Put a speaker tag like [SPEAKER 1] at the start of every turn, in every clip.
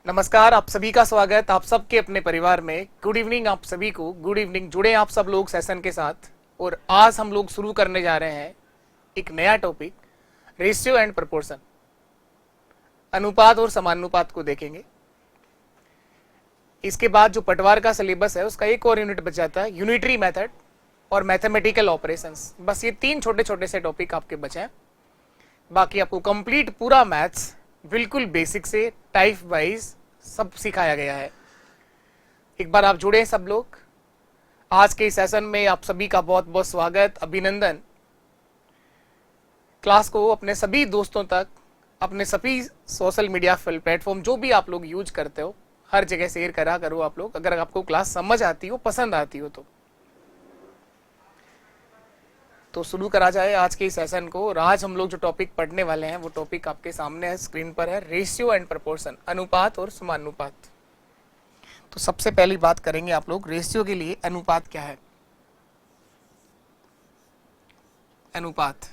[SPEAKER 1] नमस्कार, आप सभी का स्वागत आप सबके अपने परिवार में। गुड इवनिंग आप सभी को। Good evening. जुड़े आप सब लोग सेशन के साथ। और आज हम लोग शुरू करने जा रहे हैं एक नया टॉपिक, रेशियो एंड प्रोपोर्शन, अनुपात और समानुपात को देखेंगे। इसके बाद जो पटवार का सिलेबस है उसका एक और यूनिट बच जाता है, यूनिटरी मेथड और मैथमेटिकल ऑपरेशंस। बस ये तीन छोटे छोटे से टॉपिक आपके बचे हैं। बाकी आपको कंप्लीट पूरा मैथ्स बिल्कुल बेसिक से टाइप वाइज सब सिखाया गया है। एक बार आप जुड़े सब लोग। आज के सेशन में आप सभी का बहुत बहुत स्वागत, अभिनंदन। क्लास को अपने सभी दोस्तों तक, अपने सभी सोशल मीडिया प्लेटफॉर्म जो भी आप लोग यूज करते हो, हर जगह शेयर करा करो आप लोग। अगर आपको क्लास समझ आती हो, पसंद आती हो तो शुरू करा जाए आज के सेशन को। और आज हम लोग जो टॉपिक पढ़ने वाले हैं वो टॉपिक आपके सामने है, स्क्रीन पर है, रेशियो एंड प्रोपोर्शन, अनुपात और समानुपात। तो सबसे पहली बात करेंगे आप लोग रेशियो के लिए, अनुपात क्या है। अनुपात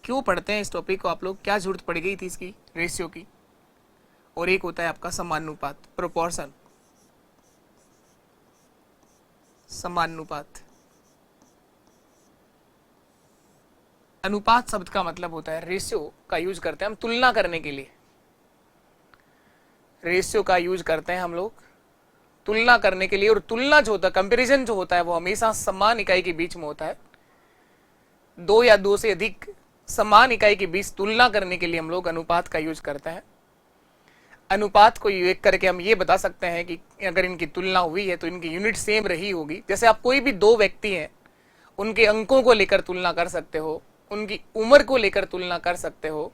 [SPEAKER 1] क्यों पढ़ते हैं इस टॉपिक को आप लोग, क्या जरूरत पड़ गई थी इसकी, रेशियो की। और एक होता है आपका समानुपात, प्रोपोर्शन, समानुपात। अनुपात शब्द का मतलब होता है, रेशियो का यूज करते हैं हम तुलना करने के लिए। रेशियो का यूज करते हैं हम लोग तुलना करने के लिए। और तुलना जो होता है, कंपैरिजन जो होता है, वो हमेशा समान इकाई के बीच में होता है। दो या दो से अधिक समान इकाई के बीच तुलना करने के लिए हम लोग अनुपात का यूज करते हैं। अनुपात को यूज करके हम ये बता सकते हैं कि अगर इनकी तुलना हुई है तो इनकी यूनिट सेम रही होगी। जैसे आप कोई भी दो व्यक्ति हैं, उनके अंकों को लेकर तुलना कर सकते हो, उनकी उम्र को लेकर तुलना कर सकते हो,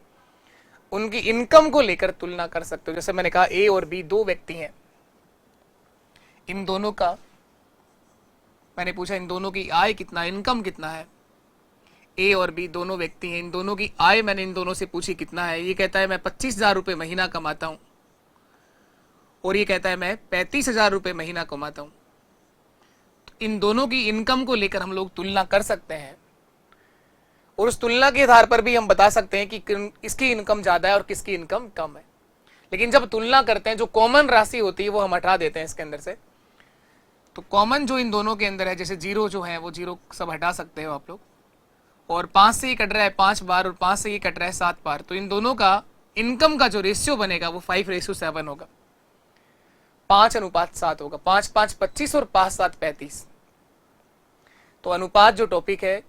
[SPEAKER 1] उनकी इनकम को लेकर तुलना कर सकते हो। जैसे मैंने कहा ए और बी दो व्यक्ति हैं, इन दोनों का मैंने पूछा इन दोनों की आय कितना, इनकम कितना है। ए और बी दोनों व्यक्ति हैं, इन दोनों की आय मैंने इन दोनों से पूछी कितना है। ये कहता है मैं 25,000 रुपये महीना कमाता हूं और ये कहता है मैं 35,000 रुपये महीना कमाता हूं। तो इन दोनों की इनकम को लेकर हम लोग तुलना कर सकते हैं। और उस तुलना के आधार पर भी हम बता सकते हैं कि इसकी इनकम ज्यादा है और किसकी इनकम कम है। लेकिन जब तुलना करते हैं, जो कॉमन राशि होती है वो हम हटा देते हैं इसके अंदर से। तो कॉमन जो इन दोनों के अंदर है, जैसे जीरो जो है वो जीरो सब हटा सकते हो आप लोग। और 5 से ये कट रहा है 5 बार और 5 से ये कट रहा है 7 बार। तो इन दोनों का इनकम का जो रेशियो बनेगा वो 5:7 होगा, 5:7 होगा। 5-5 25 और 5-7 35। तो अनुपात जो टॉपिक है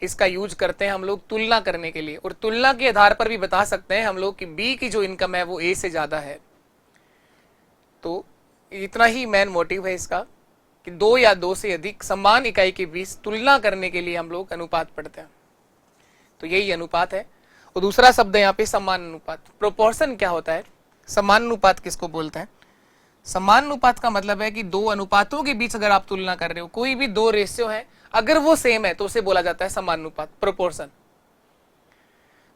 [SPEAKER 1] इसका यूज करते हैं हम लोग तुलना करने के लिए। और तुलना के आधार पर भी बता सकते हैं हम लोग कि बी की जो इनकम है वो ए से ज्यादा है। तो इतना ही मेन मोटिव है इसका कि दो या दो से अधिक समान इकाई के बीच तुलना करने के लिए हम लोग अनुपात पढ़ते हैं। तो यही अनुपात है। और दूसरा शब्द है यहाँ पे समानुपात। प्रोपोर्शन क्या होता है, समानुपात किसको बोलते हैं। समानुपात का मतलब है कि दो अनुपातों के बीच अगर आप तुलना कर रहे हो, कोई भी दो रेशियो है, अगर वो सेम है तो उसे बोला जाता है समानुपात, प्रोपोर्शन।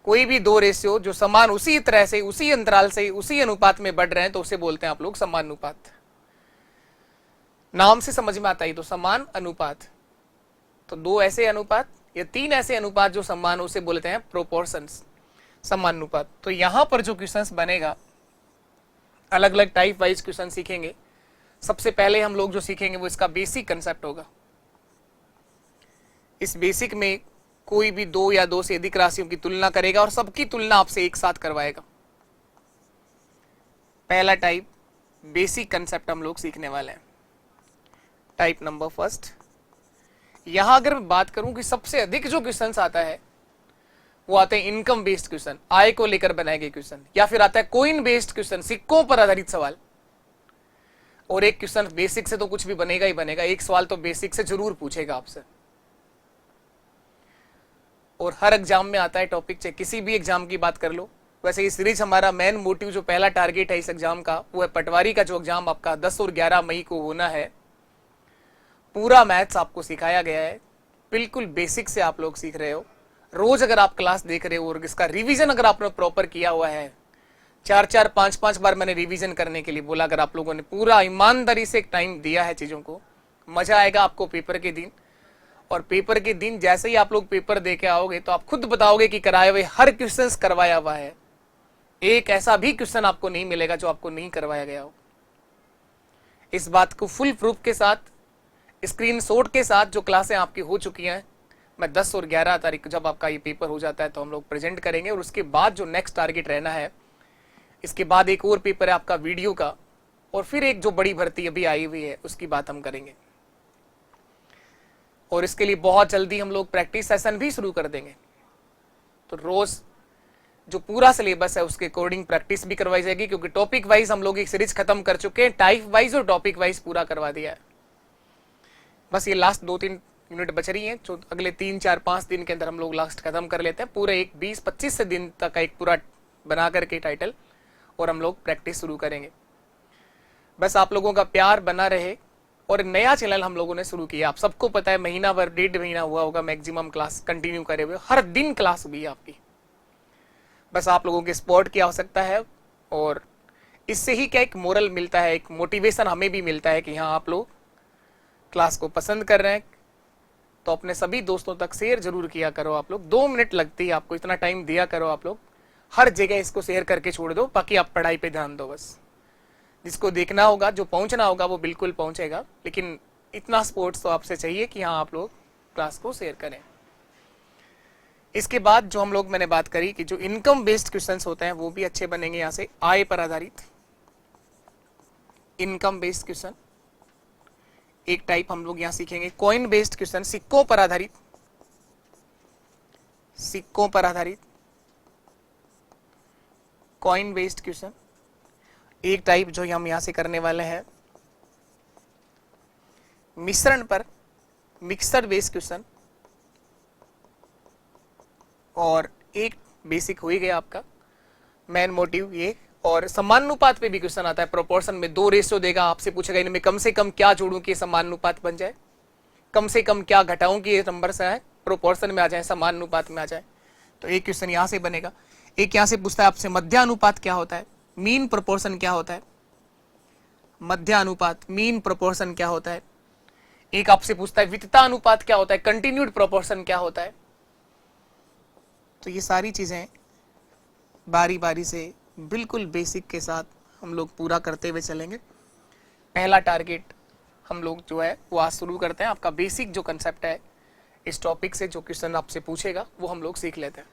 [SPEAKER 1] कोई भी दो रेशियो जो समान उसी तरह से, उसी अंतराल से, उसी अनुपात में बढ़ रहे हैं तो उसे बोलते हैं आप लोग समानुपात। नाम से समझ में आता है तो समान अनुपात। तो दो ऐसे अनुपात या तीन ऐसे अनुपात जो समान, उसे बोलते हैं प्रोपोर्शंस, समानुपात। तो यहां पर जो क्वेश्चंस बनेगा, अलग अलग टाइप वाइज क्वेश्चन सीखेंगे। सबसे पहले हम लोग जो सीखेंगे वो इसका बेसिक कंसेप्ट होगा। इस बेसिक में कोई भी दो या दो से अधिक राशियों की तुलना करेगा और सबकी तुलना आपसे एक साथ करवाएगा। पहला टाइप बेसिक कंसेप्ट हम लोग सीखने वाले हैं। Type number first. यहां अगर मैं बात करूं कि सबसे अधिक जो क्वेश्चन आता है वो आते हैं इनकम बेस्ड क्वेश्चन, आय को लेकर बनाए गए क्वेश्चन, या फिर आता है कॉइन बेस्ड क्वेश्चन, सिक्कों पर आधारित सवाल। और एक क्वेश्चन बेसिक से तो कुछ भी बनेगा ही बनेगा, एक सवाल तो बेसिक से जरूर पूछेगा आपसे। और हर एग्जाम में आता है टॉपिक, चाहे किसी भी एग्जाम की बात कर लो। वैसे ये सीरीज हमारा मेन मोटिव, जो पहला टारगेट है इस एग्जाम का, वो है पटवारी का जो एग्जाम आपका 10 और 11 मई को होना है। पूरा मैथ्स आपको सिखाया गया है, बिल्कुल बेसिक से आप लोग सीख रहे हो। रोज अगर आप क्लास देख रहे हो और इसका रिवीजन अगर आपने प्रॉपर किया हुआ है, 4-4 5-5 बार मैंने रिवीजन करने के लिए बोला, अगर आप लोगों ने पूरा ईमानदारी से एक टाइम दिया है चीजों को, मजा आएगा आपको पेपर के दिन। और पेपर के दिन जैसे ही आप लोग पेपर दे के आओगे तो आप खुद बताओगे कि कराए हुए हर क्वेश्चंस करवाया हुआ है, एक ऐसा भी क्वेश्चन आपको नहीं मिलेगा जो आपको नहीं करवाया गया हो। इस बात को फुल प्रूफ के साथ, स्क्रीनशॉट के साथ जो क्लासें आपकी हो चुकी हैं, मैं 10 और 11 तारीख को जब आपका ये पेपर हो जाता है तो हम लोग प्रेजेंट करेंगे। और उसके बाद जो नेक्स्ट टारगेट रहना है, इसके बाद एक और पेपर है आपका वीडियो का, और फिर एक जो बड़ी भर्ती अभी आई हुई है उसकी बात हम करेंगे। और इसके लिए बहुत जल्दी हम लोग प्रैक्टिस सेशन भी शुरू कर देंगे। तो रोज जो पूरा सिलेबस है उसके अकॉर्डिंग प्रैक्टिस भी करवाई जाएगी, क्योंकि टॉपिक वाइज हम लोग एक सीरीज खत्म कर चुके हैं, टाइप वाइज और टॉपिक वाइज पूरा करवा दिया है। बस ये लास्ट 2-3 यूनिट बच रही हैं, जो अगले 3-4-5 दिन के अंदर हम लोग लास्ट खत्म कर लेते हैं। पूरे एक 20-25 से दिन तक का एक पूरा बना करके टाइटल, और हम लोग प्रैक्टिस शुरू करेंगे। बस आप लोगों का प्यार बना रहे। और नया चैनल हम लोगों ने शुरू किया, आप सबको पता है, महीना भर 1.5 महीना हुआ होगा मैक्सिमम क्लास कंटिन्यू करे हुए, हर दिन क्लास हुई है आपकी। बस आप लोगों के सपोर्ट की आवश्यकता है, और इससे ही क्या एक मोरल मिलता है, एक मोटिवेशन हमें भी मिलता है कि हाँ आप लोग क्लास को पसंद कर रहे हैं। तो अपने सभी दोस्तों तक शेयर जरूर किया करो आप लोग। 2 मिनट लगती है आपको, इतना टाइम दिया करो आप लोग। हर जगह इसको शेयर करके छोड़ दो, बाकी आप पढ़ाई पे ध्यान दो। बस जिसको देखना होगा, जो पहुंचना होगा, वो बिल्कुल पहुंचेगा, लेकिन इतना सपोर्ट तो आपसे चाहिए कि हाँ आप लोग क्लास को शेयर करें। इसके बाद जो हम लोग मैंने बात करी कि जो इनकम बेस्ड क्वेश्चंस होते हैं वो भी अच्छे बनेंगे। यहां से आय पर आधारित इनकम बेस्ड क्वेश्चन एक टाइप हम लोग यहां सीखेंगे। कॉइन बेस्ड क्वेश्चन, सिक्कों पर आधारित, सिक्कों पर आधारित कॉइन बेस्ड क्वेश्चन एक टाइप जो हम यहां से करने वाले हैं। मिश्रण पर, मिक्सर बेस्ड क्वेश्चन, और एक बेसिक हो ही गया आपका मैन मोटिव ये। और समानुपात पे भी क्वेश्चन आता है, प्रोपोर्शन में 2 रेशियो देगा, आपसे पूछेगा इनमें कम से कम क्या जोड़ूं कि समानुपात बन जाए, कम से कम क्या घटाऊं कि ये नंबर से आए प्रोपोर्शन में आ जाए, समानुपात में आ जाए। तो एक क्वेश्चन यहां से बनेगा। एक यहां से पूछता है आपसे मध्यानुपात क्या होता है, मीन प्रोपोर्शन क्या होता है, मध्यानुपात मीन प्रोपोर्शन क्या होता है। एक आपसे पूछता है वित्तता अनुपात क्या होता है, कंटिन्यूड प्रोपोर्शन क्या होता है। तो ये सारी चीजें बारी बारी से बिल्कुल बेसिक के साथ हम लोग पूरा करते हुए चलेंगे। पहला टारगेट हम लोग जो है वो आज शुरू करते हैं। आपका बेसिक जो कंसेप्ट है इस टॉपिक से, जो क्वेश्चन आपसे पूछेगा वो हम लोग सीख लेते हैं।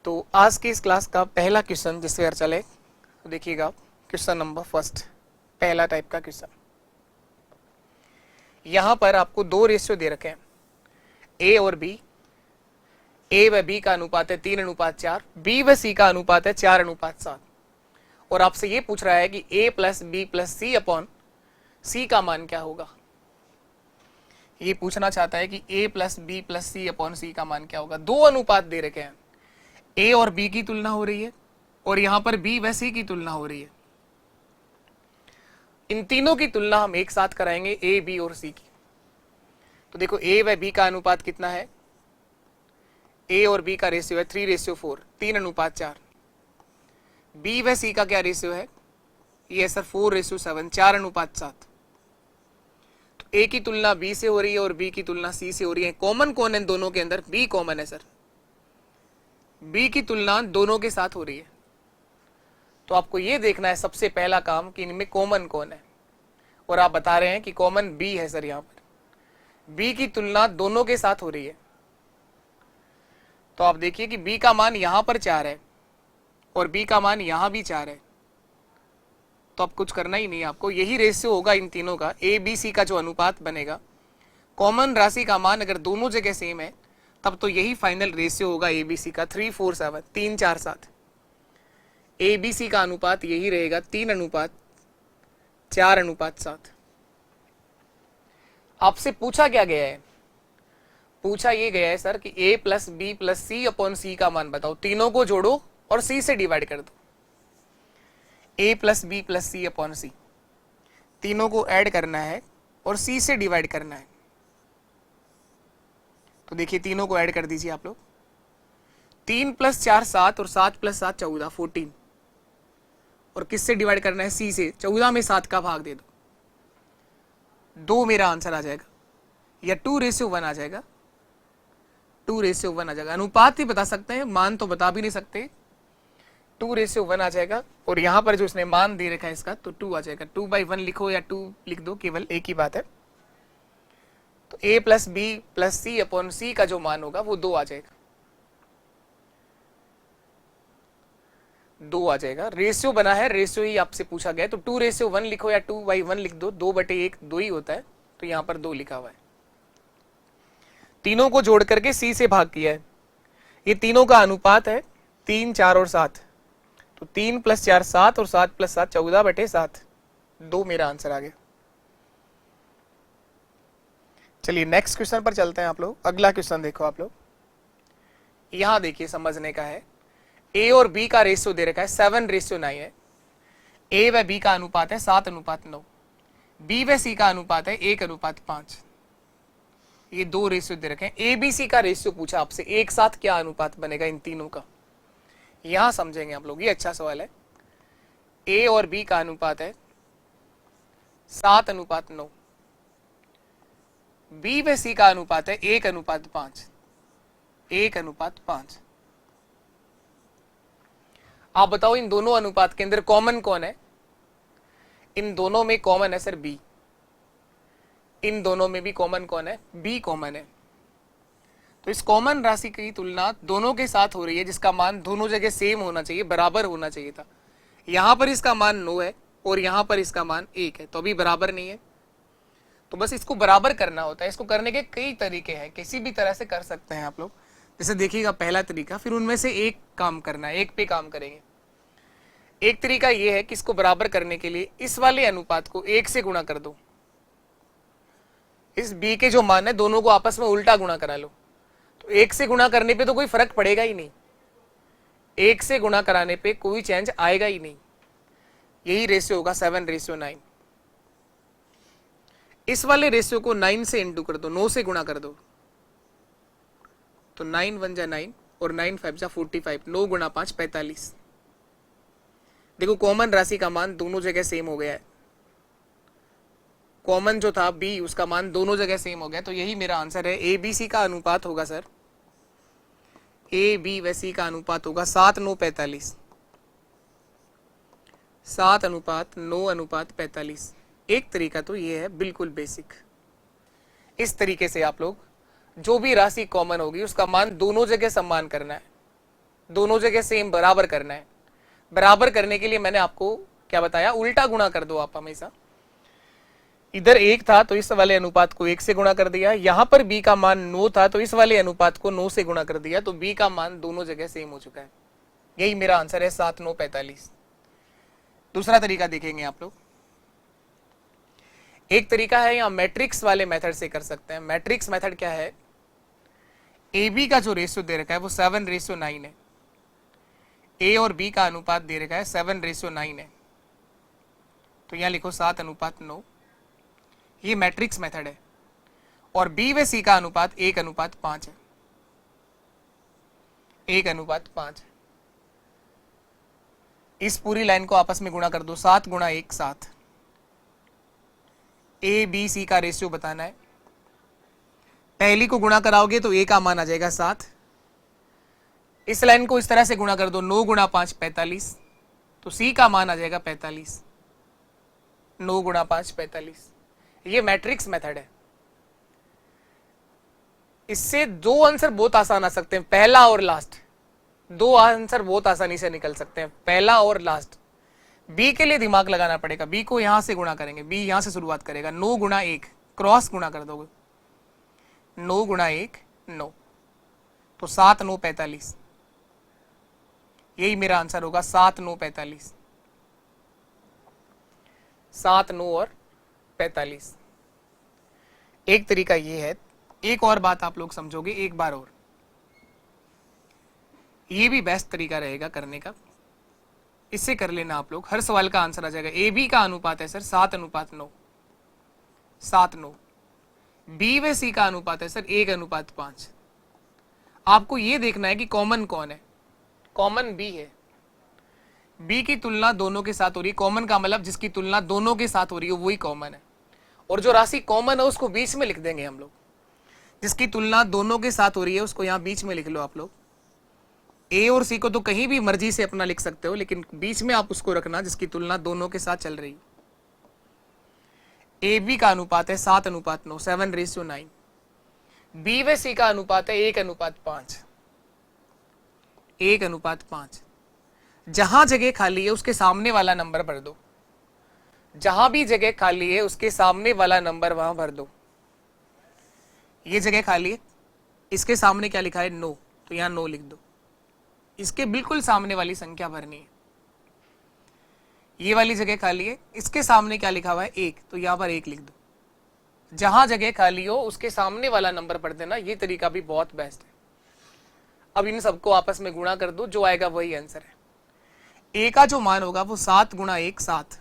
[SPEAKER 1] तो आज की इस क्लास का पहला क्वेश्चन जिससे यार चले, तो देखिएगा क्वेश्चन नंबर फर्स्ट, पहला टाइप का क्वेश्चन। यहां पर आपको 2 रेशियो दे रखे हैं, ए और बी। ए व बी का अनुपात है 3:4, बी व सी का अनुपात है 4:7। और आपसे ये पूछ रहा है कि a plus B plus C upon C का मान क्या होगा। ये पूछना चाहता है कि a plus B plus C upon C का मान क्या होगा। 2 अनुपात दे रखे हैं, a और b की तुलना हो रही है, और यहां पर b व c की तुलना हो रही है। इन तीनों की तुलना हम एक साथ कराएंगे, a, b और c की। तो देखो a व b का अनुपात कितना है, ए और बी का रेशियो है 3:4, 3:4। बी व सी का क्या रेशियो है, ये सर 4:7, 4:7। तो ए की तुलना बी से हो रही है और बी की तुलना सी से हो रही है। कॉमन कौन है दोनों के अंदर, बी कॉमन है सर। बी की तुलना दोनों के साथ हो रही है। तो आपको ये देखना है सबसे पहला काम कि इनमें कॉमन कौन है, और आप बता रहे हैं कि कॉमन बी है सर। यहां पर बी की तुलना दोनों के साथ हो रही है। तो आप देखिए कि b का मान यहां पर 4 है और b का मान यहां भी 4 है। तो अब कुछ करना ही नहीं, आपको यही रेशियो होगा इन तीनों का। a b c का जो अनुपात बनेगा, कॉमन राशि का मान अगर दोनों जगह सेम है तब तो यही फाइनल रेशियो होगा a b c का, 3:4:7, 3:4:7। a b c का अनुपात यही रहेगा, 3:4:7। आपसे पूछा क्या गया है, पूछा ये गया है सर कि a plus B plus C upon C का मान बताओ। तीनों को जोड़ो और c से डिवाइड कर दो। a plus B plus C upon C, तीनों को ऐड करना है और c से डिवाइड करना है। तो देखिए तीनों को ऐड कर दीजिए आप लोग। 3 + 4 7 और 7 + 7 14, 14। और किससे डिवाइड करना है, c से। 14 में 7 का भाग दे दो, 2 मेरा आंसर आ जाएगा, या 2:1 आ जाएगा। 2:1 आ जाएगा। अनुपात ही बता सकते हैं, मान तो बता भी नहीं सकते। 2:1 आ जाएगा, और यहां पर जो इसने मान दे रखा है इसका, तो 2 आ जाएगा। 2/1 लिखो या 2 लिख दो, केवल एक ही बात है। तो a plus B plus C upon C का जो मान होगा वो 2 आ जाएगा, 2 आ जाएगा। रेशियो बना है, रेशियो ही आपसे पूछा गया, तो 2:1 लिखो या 2/1 लिख दो, 2/1 2 ही होता है, तो यहां पर 2 लिखा हुआ है। तीनों को जोड़ करके c से भाग किया है, ये तीनों का अनुपात है 3, 4 और 7, तो 3 + 4 7 और 7 + 7 14/7, 2 मेरा आंसर आ गया। चलिए नेक्स्ट क्वेश्चन पर चलते हैं आप लोग। अगला क्वेश्चन देखो आप लोग, यहां देखिए समझने का है। ए और बी का रेशियो दे रखा है 7:9 है। ए व बी का अनुपात है 7:9, बी व सी का अनुपात है 1:5। ये 2 रेशियो दे रखे हैं। ए बी सी का रेशियो पूछा आपसे, एक साथ क्या अनुपात बनेगा इन तीनों का, यहां समझेंगे आप लोग, ये अच्छा सवाल है। ए और बी का अनुपात है 7:9, बी व सी का अनुपात है 1:5, 1:5। आप बताओ इन दोनों अनुपात के अंदर कॉमन कौन है? इन दोनों में कॉमन है सर बी। इन दोनों में भी कॉमन कौन है? बी कॉमन है। तो इस कॉमन राशि की तुलना दोनों के साथ हो रही है, जिसका मान दोनों जगह सेम होना चाहिए, बराबर होना चाहिए था। यहां पर इसका मान 9 है और यहां पर इसका मान 1 है, तो अभी बराबर नहीं है। तो बस इसको बराबर करना होता है। इसको करने के कई तरीके हैं, किसी भी तरह से कर सकते हैं आप लोग। जैसे देखिएगा पहला तरीका, फिर उनमें से एक काम करना है, एक पे काम करेंगे। एक तरीका यह है कि इसको बराबर करने के लिए इस वाले अनुपात को 1 से गुणा कर दो। इस b के जो मान है दोनों को आपस में उल्टा गुणा करा लो, तो 1 से गुणा करने पे तो कोई फर्क पड़ेगा ही नहीं, 1 से गुणा कराने पे कोई चेंज आएगा ही नहीं। यही रेशियो होगा 7:9। इस वाले रेशियो को 9 से इंटू कर दो, 9 से गुणा कर दो, तो 9 1 जा 9 और 9 5 जा 45, 9 गुणा 5 45। देखो कॉमन राशि का मान दोनों जगह सेम हो गया है। कॉमन जो था b, उसका मान दोनों जगह सेम हो गया, तो यही मेरा आंसर है। ए बी सी का अनुपात होगा सर, ए बी व सी का अनुपात होगा 7:9:45, 7:9:45। एक तरीका तो ये है बिल्कुल बेसिक। इस तरीके से आप लोग जो भी राशि कॉमन होगी उसका मान दोनों जगह समान करना है, दोनों जगह सेम बराबर करना है। बराबर करने के लिए मैंने आपको क्या बताया, उल्टा गुणा कर दो आप हमेशा। इधर 1 था तो इस वाले अनुपात को 1 से गुणा कर दिया, यहां पर b का मान 9 था तो इस वाले अनुपात को 9 से गुणा कर दिया, तो b का मान दोनों जगह सेम हो चुका है। यही मेरा आंसर है 7:9:45। दूसरा तरीका देखेंगे आप लोग। एक तरीका है यहाँ मैट्रिक्स वाले मेथड से कर सकते हैं। मैट्रिक्स मेथड क्या है, ए बी का जो रेशियो दे रखा है वो 7:9 है, ए और बी का अनुपात दे रखा है 7:9 है, तो यहाँ लिखो 7:9। ये मैट्रिक्स मेथड है। और बी व सी का अनुपात 1:5 है, 1:5। इस पूरी लाइन को आपस में गुणा कर दो, 7 × 1 7। ए बी सी का रेशियो बताना है। पहली को गुणा कराओगे तो ए का मान आ जाएगा 7। इस लाइन को इस तरह से गुणा कर दो, 9 × 5 45, तो सी का मान आ जाएगा 45, 9 × 5 45। ये मैट्रिक्स मेथड है। इससे दो आंसर बहुत आसान आ सकते हैं, पहला और लास्ट। दो आंसर बहुत आसानी से निकल सकते हैं, पहला और लास्ट। बी के लिए दिमाग लगाना पड़ेगा। बी को यहां से गुणा करेंगे, बी यहां से शुरुआत करेगा, 9 × 1 क्रॉस गुणा कर दोगे, 9 × 1 9, तो 7:9:45। यही मेरा आंसर होगा 7:9:45, 7 9 और 45। एक तरीका ये है। एक और बात आप लोग समझोगे एक बार और, ये भी बेस्ट तरीका रहेगा करने का। इससे कर लेना आप लोग, हर सवाल का आंसर आ जाएगा। ए बी का अनुपात है सर 7:9, 7:9। बी व सी का अनुपात है सर 1:5। आपको ये देखना है कि कॉमन कौन है। कॉमन बी है, बी की तुलना दोनों के साथ हो रही है। कॉमन का मतलब जिसकी तुलना दोनों के साथ हो रही है वही कॉमन है। और जो राशि कॉमन है उसको बीच में लिख देंगे हम लोग। जिसकी तुलना दोनों के साथ हो रही है उसको यहां बीच में लिख लो आप लोग, ए और सी को तो कहीं भी मर्जी से अपना लिख सकते हो, लेकिन बीच में आप उसको रखना जिसकी तुलना दोनों के साथ चल रही। ए बी का अनुपात है 7:9, 7:9। बी व सी का अनुपात है 1:5, 1:5। जहां जगह खाली है उसके सामने वाला नंबर भर दो, जहां भी जगह खाली है उसके सामने वाला नंबर वहां भर दो। ये जगह खाली है, इसके सामने क्या लिखा है 9, तो यहां 9 लिख दो। इसके बिल्कुल सामने वाली संख्या भरनी है। ये वाली जगह खाली है, इसके सामने क्या लिखा हुआ है 1, तो यहां पर 1 लिख दो। जहां जगह खाली हो उसके सामने वाला नंबर पढ़ देना। ये तरीका भी बहुत बेस्ट है। अब इन सबको आपस में गुणा कर दो, जो आएगा वही आंसर है। ए का जो मान होगा वो 7 गुणा 1 7,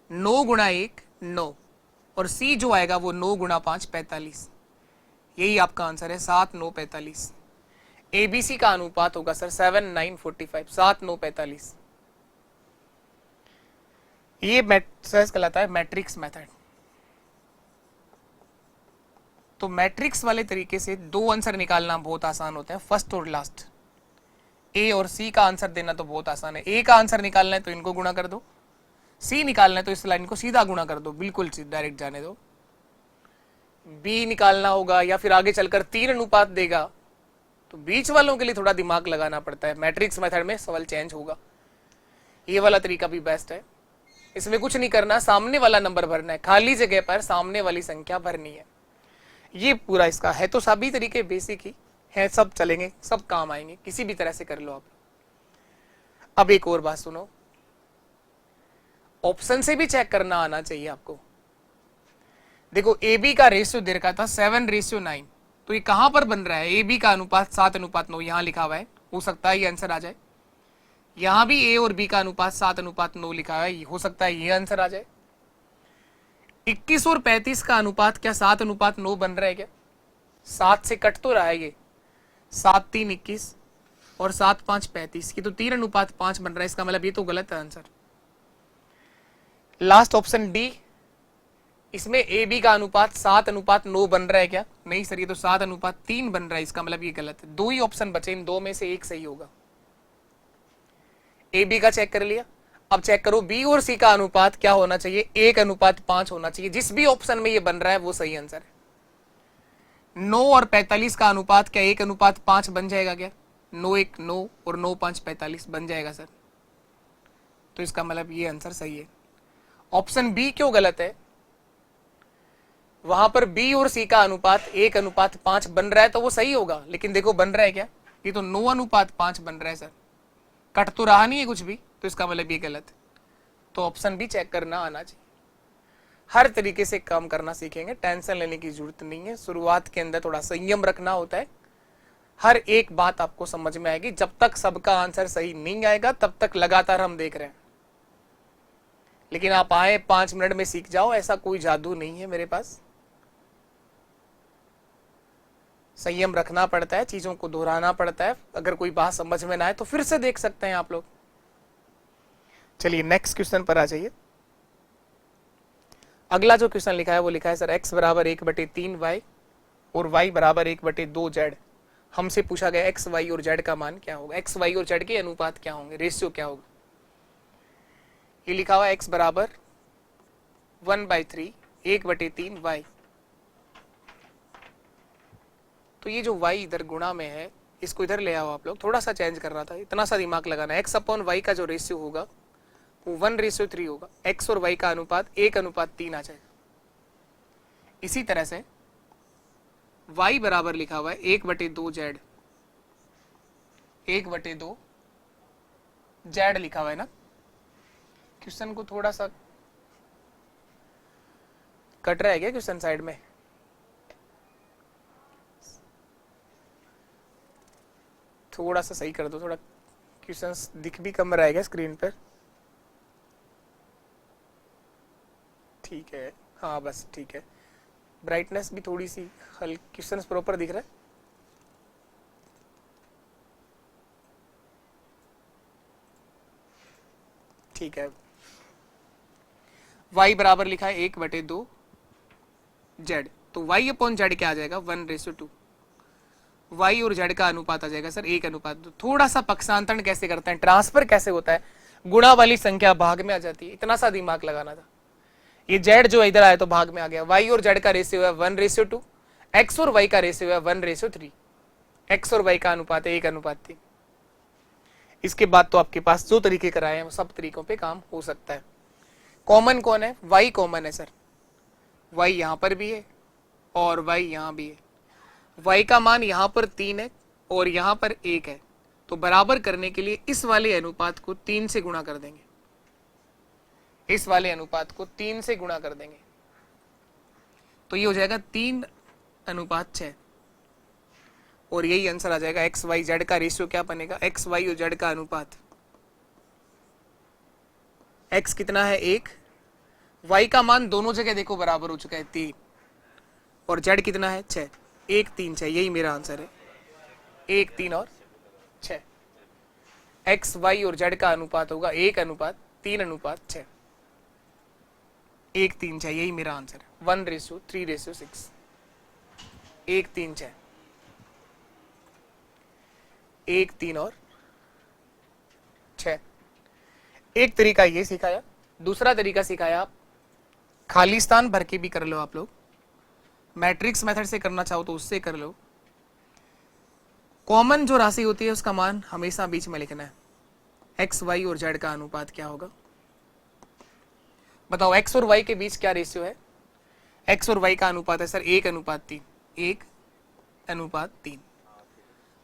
[SPEAKER 1] 9 गुणा 1 9, और सी जो आएगा वो 9 गुणा 5 45। यही आपका आंसर है 7 9 45। एबीसी का अनुपात होगा सर 7 9 45, 7 9 45। ये मेथड कहलाता है मैट्रिक्स मेथड। तो मैट्रिक्स वाले तरीके से दो आंसर निकालना बहुत आसान होता है, फर्स्ट और लास्ट। ए और सी का आंसर देना तो बहुत आसान है। ए का आंसर निकालना है तो इनको गुणा कर दो, सी निकालना है तो इस लाइन को सीधा गुणा कर दो, बिल्कुल डायरेक्ट जाने दो। बी निकालना होगा या फिर आगे चलकर 3 अनुपात देगा, तो बीच वालों के लिए थोड़ा दिमाग लगाना पड़ता है। मैट्रिक्स मेथड में सवाल चेंज होगा। ये वाला तरीका भी बेस्ट है। इसमें कुछ नहीं करना, सामने वाला नंबर भरना है, खाली जगह पर सामने वाली संख्या भरनी है। ये पूरा इसका है। तो सभी तरीके बेसिक ही है, सब चलेंगे, सब काम आएंगे, किसी भी तरह से कर लो आप। अब एक और बात सुनो, ऑप्शन से भी चेक करना आना चाहिए आपको। देखो ए बी का रेशियो दे रखा था 7:9, तो ये कहां पर बन रहा है? ए बी का अनुपात 7:9 यहां लिखा हुआ है, हो सकता है ये आंसर आ जाए। यहां भी ए और बी का अनुपात 7:9 लिखा हुआ है, हो सकता है ये आंसर आ जाए। 21 और 35 का अनुपात क्या 7:9 बन रहा है क्या? 7 से कट तो रहा है ये, 7 3 21 और 7 5 35, ये तो 3:5 बन रहा है। इसका मतलब ये तो गलत है आंसर। लास्ट ऑप्शन डी, इसमें ए बी का अनुपात 7:9 बन रहा है क्या? नहीं सर, ये तो 7:3 बन रहा है। इसका मतलब ये गलत है। दो ही ऑप्शन बचे, इन दो में से एक सही होगा। ए बी का चेक कर लिया, अब चेक करो बी और सी का अनुपात क्या होना चाहिए? 1:5 होना चाहिए। जिस भी ऑप्शन में ये बन रहा है वो सही आंसर है। 9 और 45 का अनुपात क्या 1:5 बन जाएगा क्या? 9 1 9 और 9 5 45 बन जाएगा सर। तो इसका मतलब ये आंसर सही है। ऑप्शन बी क्यों गलत है? वहां पर बी और सी का अनुपात 1:5 बन रहा है तो वो सही होगा, लेकिन देखो बन रहा है क्या? ये तो 9:5 बन रहा है सर, कट तो रहा नहीं है कुछ भी, तो इसका मतलब ये गलत है। तो ऑप्शन भी चेक करना आना चाहिए। हर तरीके से काम करना सीखेंगे, टेंशन लेने की जरूरत नहीं है। शुरुआत के अंदर थोड़ा संयम रखना होता है, हर एक बात आपको समझ में आएगी। जब तक सबका आंसर सही नहीं आएगा तब तक लगातार हम देख रहे हैं, लेकिन आप आए 5 मिनट में सीख जाओ, ऐसा कोई जादू नहीं है मेरे पास। संयम रखना पड़ता है, चीजों को दोहराना पड़ता है। अगर कोई बात समझ में ना आए तो फिर से देख सकते हैं आप लोग। चलिए नेक्स्ट क्वेश्चन पर आ जाइए। अगला जो क्वेश्चन लिखा है वो लिखा है सर x बराबर 1/3y और y बराबर 1/2z। हमसे पूछा गया x y और z का मान क्या होगा, x y और z के अनुपात क्या होंगे, रेशियो क्या होगा। ये लिखा हुआ x बराबर 1/3 1/3y। तो ये जो y इधर गुणा में है, इसको इधर ले आओ आप लोग। थोड़ा सा चेंज कर रहा था, इतना सा दिमाग लगाना है। x/y का जो रेशियो होगा वो 1:3 होगा। x और y का अनुपात 1:3 आ जाएगा। इसी तरह से y बराबर लिखा हुआ है 1/2z, 1/2z लिखा हुआ है ना। क्वेश्चन को थोड़ा सा कट रहा है क्या क्वेश्चन साइड में? थोड़ा सा सही कर दो, थोड़ा क्वेश्चन दिख भी कम रहा है स्क्रीन पर। ठीक है, हाँ बस ठीक है। ब्राइटनेस भी थोड़ी सी हल्की, क्वेश्चन प्रॉपर दिख रहा है। ठीक है, y बराबर लिखा है 1/2z, तो y/z क्या आ जाएगा 1:2। y और z का अनुपात आ जाएगा सर 1:2। थोड़ा सा पक्षांतरण कैसे करते हैं, ट्रांसफर कैसे होता है, गुणा वाली संख्या भाग में आ जाती है, इतना सा दिमाग लगाना था। ये z जो इधर आया तो भाग में आ गया, y और z का रेशियो है 1:2, x और y का रेशियो है 1:3, x और y का अनुपात है 1:3। इसके बाद तो आपके पास जो तरीके कराए हैं वो सब तरीकों पे काम हो सकता है। कॉमन कौन है, y कॉमन है सर, y यहां पर भी है और y यहां भी है। y का मान यहां पर 3 है और यहां पर 1 है, तो बराबर करने के लिए इस वाले अनुपात को 3 से गुणा कर देंगे, इस वाले अनुपात को 3 से गुणा कर देंगे, तो ये हो जाएगा 3:6 और यही आंसर आ जाएगा। एक्स वाई जेड का रेशियो क्या बनेगा, एक्स वाई और जेड का अनुपात, एक्स कितना है 1, वाई का मान दोनों जगह देखो बराबर हो चुका है 3 और जेड कितना है 6, 1 3 6, यही मेरा आंसर है 1 3 और 6। एक्स वाई और जेड का अनुपात होगा 1:3:6, 1 3 6, यही मेरा आंसर है 1:3:6, 1 3 6, 1 3 और 6। एक तरीका ये सिखाया, दूसरा तरीका सिखाया आप खाली स्थान भर के भी कर लो, आप लोग मैट्रिक्स मेथड से करना चाहो तो उससे कर लो। कॉमन जो राशि होती है उसका मान हमेशा बीच में लिखना है। एक्स वाई और जेड का अनुपात क्या होगा बताओ, एक्स और वाई के बीच क्या रेशियो है, एक्स और वाई का अनुपात है सर 1:3, 1:3।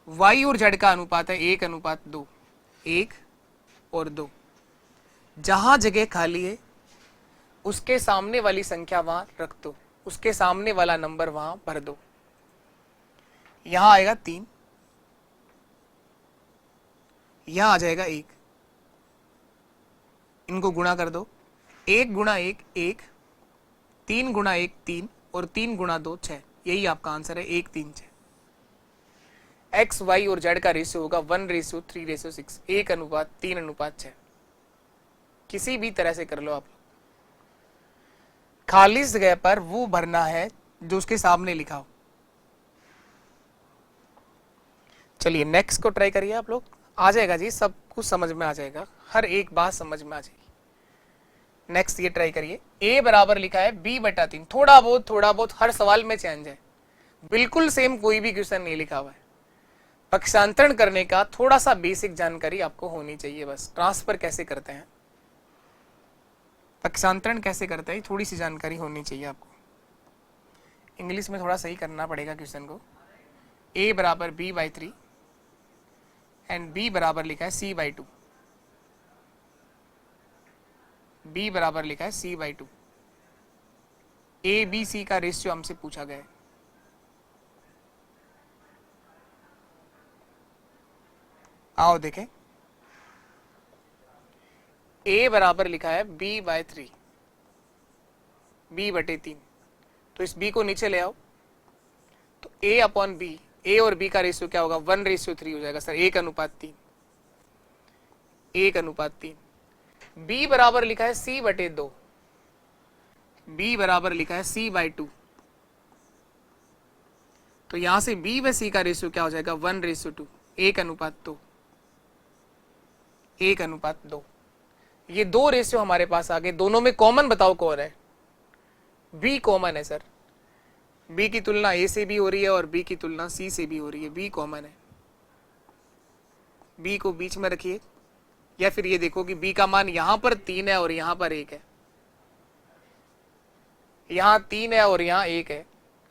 [SPEAKER 1] वाई और जेड का अनुपात है 1:2, 1 और 2। जहां जगह खाली है उसके सामने वाली संख्या वहां रख दो, उसके सामने वाला नंबर वहां भर दो। यहां आएगा 3, यहां आ जाएगा 1, इनको गुणा कर दो, 1 गुणा 1 1, 3 गुणा 1 3 और 3 गुणा 2 6, यही आपका आंसर है 1 3 6। एक्स वाई और जेड का रेशियो होगा 1:3:6, 1:3:6। किसी भी तरह से कर लो आप। खाली जगह पर वो भरना है जो उसके सामने लिखा हो। चलिए नेक्स्ट को ट्राई करिए आप लोग, आ जाएगा जी, सब कुछ समझ में आ जाएगा, हर एक बात समझ में आ जाएगी। नेक्स्ट ये ट्राई करिए, a बराबर लिखा है b/3, थोड़ा बहुत हर सवाल में चेंज है, बिल्कुल सेम कोई भी क्वेश्चन नहीं लिखा हुआ है। पक्षांतरण करने का थोड़ा सा बेसिक जानकारी आपको होनी चाहिए बस, ट्रांसफर कैसे करते हैं, पक्षांतरण कैसे करते हैं, थोड़ी सी जानकारी होनी चाहिए आपको। इंग्लिश में थोड़ा सही करना पड़ेगा क्वेश्चन को। a बराबर b/3 एंड b बराबर लिखा है c/2, b बराबर लिखा है c/2। a b c का रेशियो हमसे पूछा गया है। आओ देखें, a बराबर लिखा है b/3, b/3, तो इस b को नीचे ले आओ, तो a/b, a और b का रेशियो क्या होगा 1:3 हो जाएगा सर, 1:3, 1:3। b बराबर लिखा है c/2, b बराबर लिखा है c/2, तो यहां से b व c का रेशियो क्या हो जाएगा 1:2, 1:2, 1:2। ये दो रेशियो हमारे पास आ गए, दोनों में कॉमन बताओ कौन है, b कॉमन है सर, b की तुलना a से भी हो रही है और b की तुलना c से भी हो रही है, b कॉमन है। b को बीच में रखिए, या फिर ये देखो कि b का मान यहां पर 3 है और यहां पर 1 है, यहां 3 है और यहां 1 है।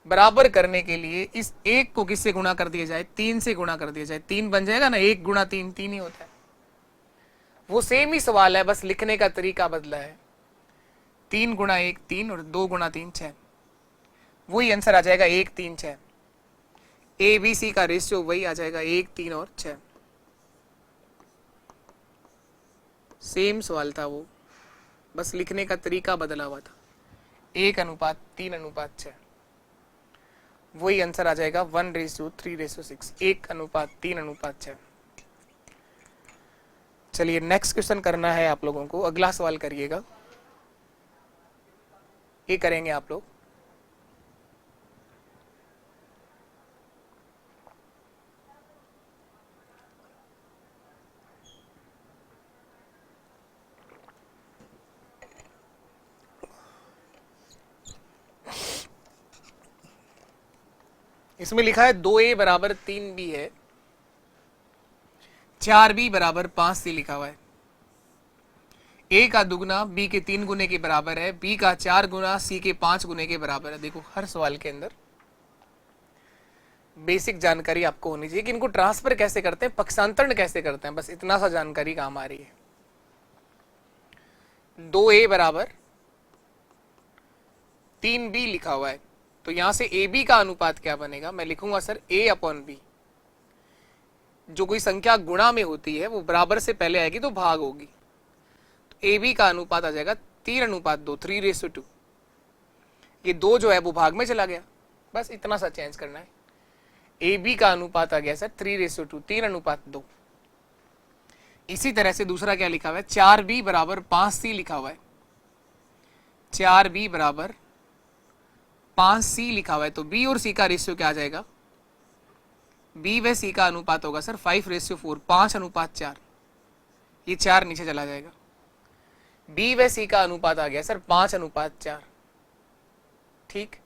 [SPEAKER 1] बराबर करने के लिए इस 1 को किससे गुणा कर दिया जाए, 3 से गुणा कर दिया जाए, 3 बन जाएगा ना, 1 गुणा 3 3 ही होता है। वो सेम ही सवाल है, बस लिखने का तरीका बदला है। 3 गुणा 1 3 और 2 गुणा 3 6, वही आंसर आ जाएगा 1 3 6। ए बी सी का रेशियो वही आ जाएगा 1 3 और 6। सेम सवाल था वो, बस लिखने का तरीका बदला हुआ था। 1:3:6, वही आंसर आ जाएगा 1:3:6, 1:3:6। चलिए नेक्स्ट क्वेश्चन करना है आप लोगों को, अगला सवाल करिएगा, ये करेंगे आप लोग। इसमें लिखा है 2A बराबर 3B है, 4B बराबर 5C लिखा हुआ है। A का दुगना B के 3 गुने के बराबर है, B का 4 गुना C के 5 गुने के बराबर है। देखो हर सवाल के अंदर बेसिक जानकारी आपको होनी चाहिए कि इनको ट्रांसफर कैसे करते हैं, पक्षांतरण कैसे करते हैं, बस इतना सा जानकारी काम आ रही है। 2A बराबर 3B लिखा हुआ है, तो यहां से AB का अनुपात क्या बनेगा, मैं लिखूंगा सर A अपॉन B। जो कोई संख्या गुणा में होती है वो बराबर से पहले आएगी तो भाग होगी, तो AB का अनुपात आ जाएगा 3:2, 3:2। ये 2 जो है वो भाग में चला गया, बस इतना सा चेंज करना है। AB का अनुपात आ गया सर 3:2, 3:2। इसी तरह से दूसरा क्या लिखा हुआ है, 4B बराबर 5C लिखा हुआ है, 4B बराबर 5C लिखा हुआ है, तो B और C का रेशियो क्या आ जाएगा, B व C का अनुपात होगा सर 5:4, 5:4। ये 4 नीचे चला जाएगा। B व C का अनुपात आ गया सर 5:4। ठीक,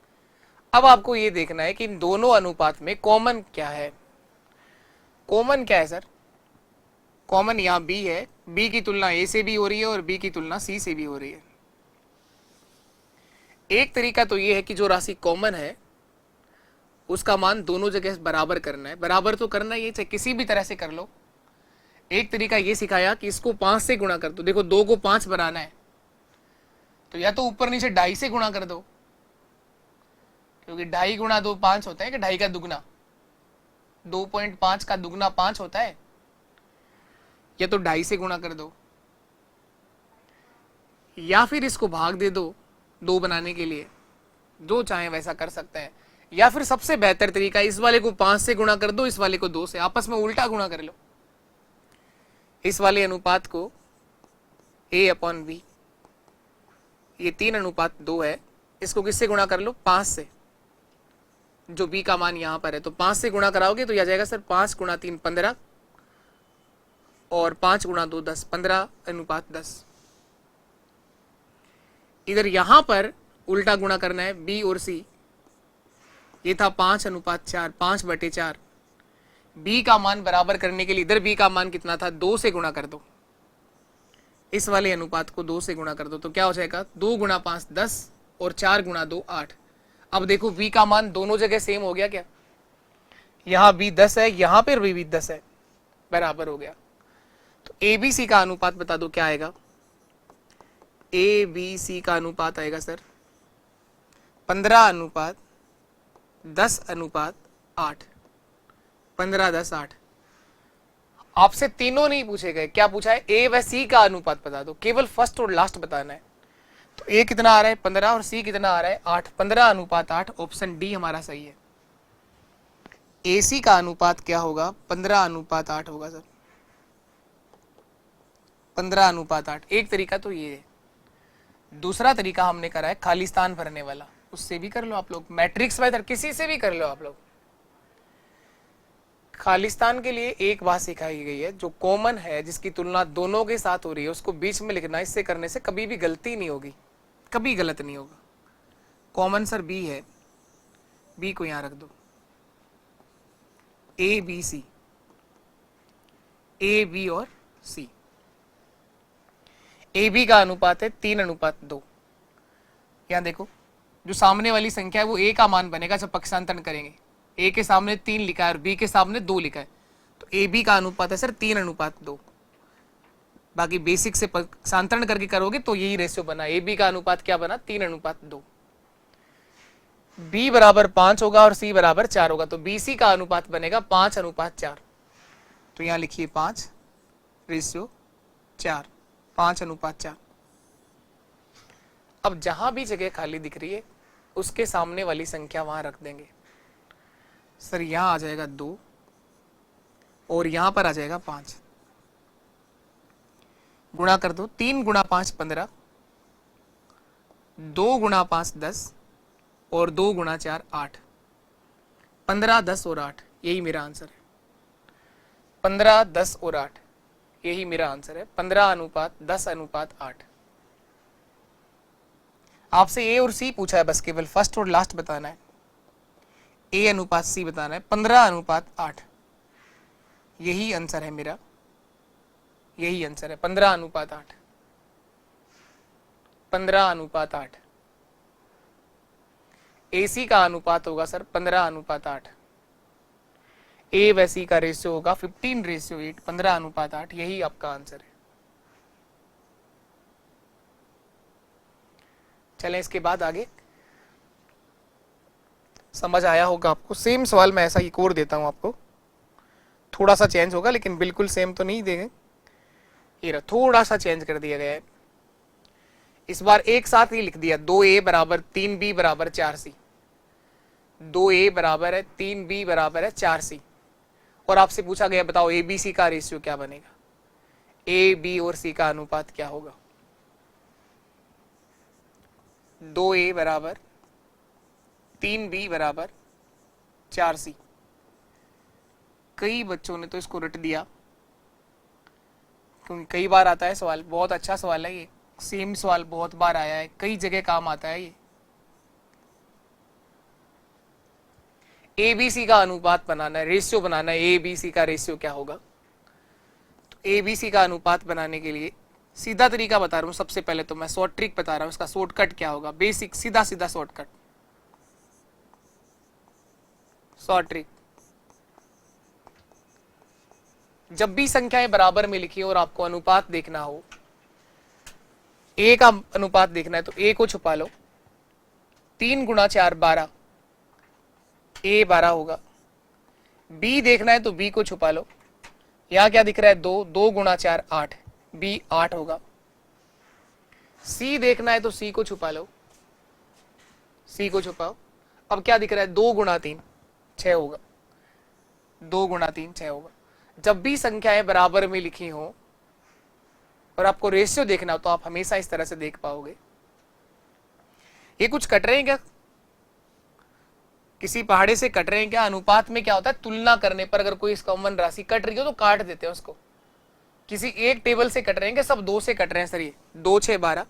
[SPEAKER 1] अब आपको ये देखना है कि इन दोनों अनुपात में कॉमन क्या है। कॉमन क्या है सर, कॉमन यहां B है, B की तुलना A से भी हो रही है और B की तुलना C से भी हो रही है। एक तरीका तो ये है कि जो राशि कॉमन है उसका मान दोनों जगह बराबर करना है, बराबर तो करना ही है, चाहे किसी भी तरह से कर लो। एक तरीका ये सिखाया कि इसको 5 से गुणा कर दो, देखो 2 को 5 बनाना है तो या तो ऊपर नीचे 2.5 से गुणा कर दो, क्योंकि 2.5 गुणा 2 5 होता है कि 2.5 का दुगना, 2.5 का दुगना 5 होता है, या तो 2.5 से गुणा कर दो, या फिर इसको भाग दे दो 2 बनाने के लिए, जो चाहे वैसा कर सकते हैं। या फिर सबसे बेहतर तरीका, इस वाले को 5 से गुणा कर दो, इस वाले को 2 से, आपस में उल्टा गुणा कर लो। इस वाले अनुपात को A अपॉन B, ये 3:2 है, इसको किससे गुणा कर लो, 5 से, जो B का मान यहां पर है, तो 5 से गुणा कराओगे तो यह जाएगा सर 5 गुणा 3 15 और 5 गुणा 2 10, 15:10। इधर यहां पर उल्टा गुणा करना है B और C, ये था 5:4, 5/4। B का मान बराबर करने के लिए इधर B का मान कितना था, 2 से गुणा कर दो, इस वाले अनुपात को 2 से गुणा कर दो, तो क्या हो जाएगा 2 गुणा 5 10 और 4 गुणा 2 8। अब देखो B का मान दोनों जगह सेम हो गया क्या, यहां B 10 है, यहां पर भी 10 है, बराबर हो गया। तो ABC का अनुपात बता दो क्या आएगा, ABC का अनुपात आएगा सर 15:10:8, 15:10:8। आपसे तीनों नहीं पूछे गए, क्या पूछा है, A व C का अनुपात बता दो, केवल फर्स्ट और लास्ट बताना है। तो A कितना आ रहा है 15 और C कितना आ रहा है 8, 15:8, ऑप्शन डी हमारा सही है। AC का अनुपात क्या होगा, 15:8 होगा सर, 15:8। एक तरीका तो ये है। दूसरा तरीका हमने करा है खालिस्तान भरने वाला, उससे भी कर लो आप लोग, मैट्रिक्स वेदर किसी से भी कर लो आप लोग। खालिस्तान के लिए एक बात सिखाई गई है, जो कॉमन है, जिसकी तुलना दोनों के साथ हो रही है, उसको बीच में लिखना। इससे करने से कभी भी गलती नहीं होगी, कभी गलत नहीं होगा। कॉमन सर B है, B को यहां रख दो, A B C, A B और C। AB का अनुपात है 3:2। यहां देखो जो सामने वाली संख्या है वो A का मान बनेगा जब पक्षांतरण करेंगे। A के सामने 3 लिखा है और B के सामने 2 लिखा है, तो AB का अनुपात है सर 3:2। बाकी बेसिक से पक्षांतरण करके करोगे तो यही रेशियो बना, AB का अनुपात क्या बना 3:2। B बराबर 5 होगा और C बराबर 4 होगा, तो BC का अनुपात बनेगा 5:4। तो यहां लिखिए 5:4, 5:4। अब जहां भी जगह खाली दिख रही है उसके सामने वाली संख्या वहां रख देंगे। सर यहां आ जाएगा 2 और यहां पर आ जाएगा 5, गुणा कर दो, 3 गुणा 5 15, 2 गुणा 5 10 और 2 गुणा 4 8, 15 10 और 8, यही मेरा आंसर है। 15 10 और 8 यही मेरा आंसर है, 15:10:8। आपसे A और C पूछा है, बस केवल फर्स्ट और लास्ट बताना है। ए अनुपात सी बताना है, 15:8। यही आंसर है मेरा, यही आंसर है 15:8। 15:8। AC का अनुपात होगा सर 15:8। ए व सी का रेशियो होगा 15:8, 15:8। यही आपका आंसर है। चलें इसके बाद आगे, समझ आया होगा आपको। सेम सवाल मैं ऐसा एक और देता हूं आपको, थोड़ा सा चेंज होगा, लेकिन बिल्कुल सेम तो नहीं देंगे। ये थोड़ा सा चेंज कर दिया गया है इस बार, एक साथ ही लिख दिया। 2A बराबर 3B बराबर 4C। 2A बराबर है 3B बराबर है 4C। और आपसे पूछा गया बताओ ABC का रेशियो क्या बनेगा, A, B और C का अनुपात क्या होगा। 2A बराबर 3B बराबर 4C। कई बच्चों ने तो इसको रट दिया, क्योंकि कई बार आता है सवाल। बहुत अच्छा सवाल है ये, सेम सवाल बहुत बार आया है, कई जगह काम आता है ये। ABC का अनुपात बनाना है, रेशियो बनाना है। ABC का रेशियो क्या होगा, तो ABC का अनुपात बनाने के लिए सीधा तरीका बता रहा हूं। सबसे पहले तो मैं शॉर्ट ट्रिक बता रहा हूं, इसका शॉर्टकट क्या होगा। बेसिक सीधा सीधा शॉर्टकट, शॉर्ट ट्रिक। जब भी संख्याएं बराबर में लिखी और आपको अनुपात देखना हो, A का अनुपात देखना है तो A को छुपा लो। 3 गुणा 4 12, A 12 होगा। B देखना है तो B को छुपा लो। यहां क्या दिख रहा है 2, 2 गुणा 4 8, B 8 होगा। C देखना है तो C को छुपा लो, C को छुपाओ। अब क्या दिख रहा है 2 गुणा 3 6 होगा, 2 गुणा 3 6 होगा। जब भी संख्याएं बराबर में लिखी हो और आपको रेशियो देखना हो तो आप हमेशा इस तरह से देख पाओगे। ये कुछ कट रहे हैं क्या, किसी पहाड़े से कट रहे हैं क्या। अनुपात में क्या होता है, तुलना करने पर अगर कोई कॉमन राशि कट रही हो तो काट देते हैं उसको। किसी एक टेबल से कट रहे हैं क्या, सब 2 से कट रहे हैं सर। ये 2 6 12,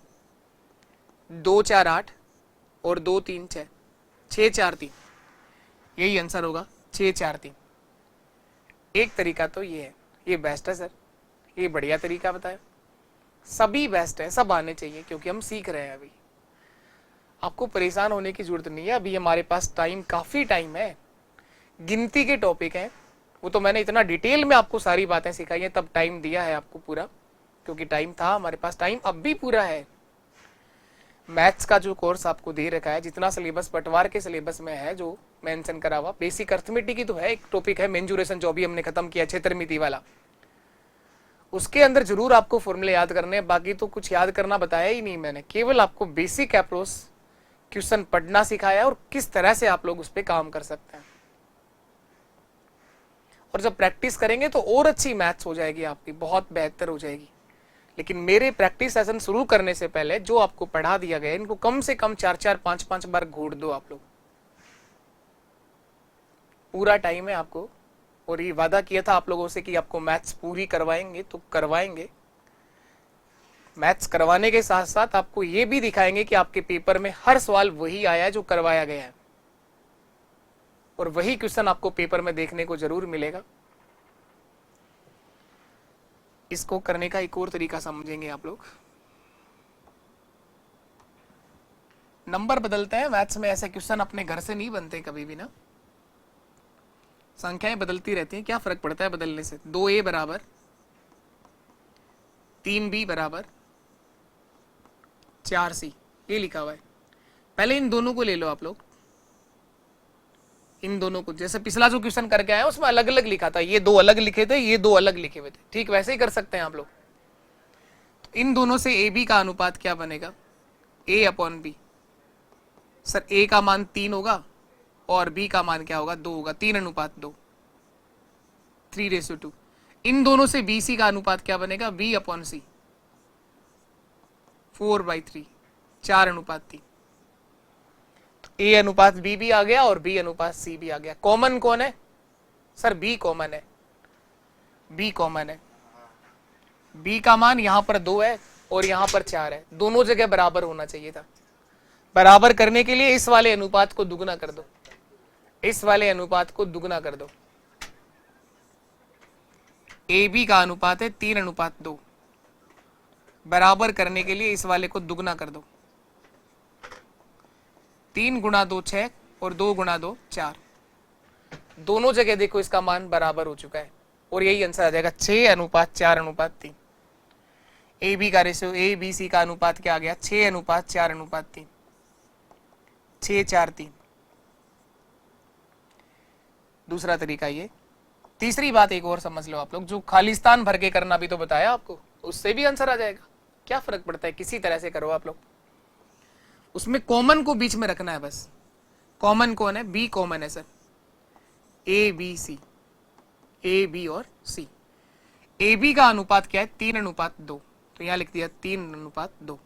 [SPEAKER 1] 2 4 8 और 2 3 6, 6 4 3। यही आंसर होगा 6 4 3। एक तरीका तो ये है, ये बेस्ट है सर, ये बढ़िया तरीका बताया। सभी बेस्ट है, सब आने चाहिए, क्योंकि हम सीख रहे हैं अभी। आपको परेशान होने की जरूरत नहीं है, अभी हमारे पास टाइम, काफी टाइम है। गिनती के टॉपिक हैं, वो तो मैंने इतना डिटेल में आपको सारी बातें सिखाई हैं, तब टाइम दिया है आपको पूरा, क्योंकि टाइम था हमारे पास। टाइम अब भी पूरा है। मैथ्स का जो कोर्स आपको दे रखा है, जितना सिलेबस पटवार के सिलेबस में है जो मेंशन करा हुआ, बेसिक अर्थमेटिक की तो है, एक टॉपिक है मेंजुरेशन जो भी हमने खत्म किया, क्षेत्रमिति वाला। उसके अंदर जरूर आपको फॉर्मूले याद करने हैं, बाकी तो कुछ याद करना बताया ही नहीं मैंने। केवल आपको बेसिक अप्रोच क्वेश्चन पढ़ना सिखाया और किस तरह से आप लोग उस पर काम कर सकते हैं। और जब प्रैक्टिस करेंगे तो और अच्छी मैथ्स हो जाएगी आपकी, बहुत बेहतर हो जाएगी। लेकिन मेरे प्रैक्टिस सेशन शुरू करने से पहले जो आपको पढ़ा दिया गया, इनको कम से कम 4-4 5-5 बार घोट दो आप लोग। पूरा टाइम है आपको, और ये वादा किया था आप लोगों से कि आपको मैथ्स पूरी करवाएंगे, तो करवाएंगे। मैथ्स करवाने के साथ साथ आपको ये भी दिखाएंगे कि आपके पेपर में हर सवाल वही आया है जो करवाया गया है, और वही क्वेश्चन आपको पेपर में देखने को जरूर मिलेगा। इसको करने का एक और तरीका समझेंगे आप लोग। नंबर बदलते हैं मैथ्स में, ऐसे क्वेश्चन अपने घर से नहीं बनते कभी भी ना। संख्याएं बदलती रहती हैं, क्या फर्क पड़ता है बदलने से। 2A बराबर 3B बराबर 4C, ये लिखा हुआ है। पहले इन दोनों को ले लो आप लोग, इन दोनों को। जैसे पिछला जो क्वेश्चन करके आया उसमें अलग अलग लिखा था, ये 2 अलग लिखे थे, ये 2 अलग लिखे हुए थे, ठीक वैसे ही कर सकते हैं आप लोग। तो इन दोनों से AB का अनुपात क्या बनेगा, A/B। सर A का मान 3 होगा और B का मान क्या होगा, 2 होगा। 3:2, 3:2। इन दोनों से BC का अनुपात क्या बनेगा, B/C, 4/3, 4:3। A अनुपात B भी आ गया और B अनुपात C भी आ गया। कॉमन कौन है सर, B कॉमन है, B कॉमन है। B का मान यहां पर 2 है और यहां पर 4 है, दोनों जगह बराबर होना चाहिए था। बराबर करने के लिए इस वाले अनुपात को दुगना कर दो। इस वाले अनुपात को दुगना कर दो। ए बी का अनुपात है 3:2, बराबर करने के लिए इस वाले को दुगना कर दो। 3 गुणा 2 6 और 2 गुणा 2 4, दोनों जगह देखो इसका मान बराबर हो चुका है और यही आंसर आ जाएगा 6:4:3। ए बी का रेशियो, ए बी सी का अनुपात क्या आ गया 6:4:3, 6:4:3। दूसरा तरीका ये। तीसरी बात एक और समझ लो आप लोग, जो खालिस्तान भर के करना भी तो बताया आपको, उससे भी आंसर आ जाएगा। क्या फर्क पड़ता है, किसी तरह से करो आप लोग। उसमें कॉमन को बीच में रखना है बस। कॉमन कौन है, बी कॉमन है sir, A B C, A B और सी। ए बी का अनुपात क्या है 3:2, तो यहां लिख दिया 3:2।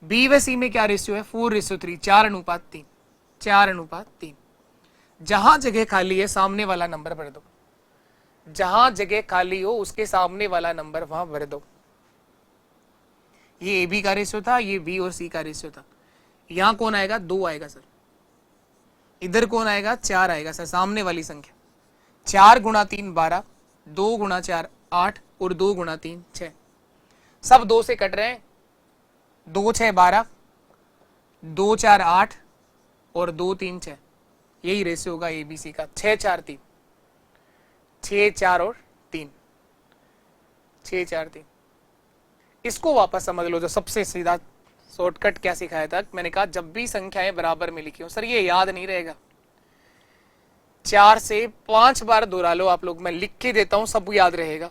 [SPEAKER 1] बी व सी में क्या रेशियो है 4:3, 4:3, 4:3। जहां जगह खाली है सामने वाला नंबर भर दो, जहां जगह खाली हो उसके सामने वाला नंबर वहां भर दो। ये ए बी का रेशियो था, ये बी और सी का रेशियो था। यहां कौन आएगा 2 आएगा सर, इधर कौन आएगा 4 आएगा सर, सामने वाली संख्या। 4 गुणा 3 12, 2 गुणा 4 8 और 2 गुणा 3 6। सब 2 से कट रहे हैं, 2 6 12, 2 4 8 और 2 3 6। यही रेशियो होगा एबीसी का, 6 4 3, 6 4 और 3, 6 4 3। इसको वापस समझ लो, जो सबसे सीधा शॉर्टकट क्या सिखाया था। मैंने कहा जब भी संख्याएं बराबर में लिखी हो, सर ये याद नहीं रहेगा, 4 से 5 बार दोहरा लो आप लोग, मैं लिख के देता हूं सब याद रहेगा।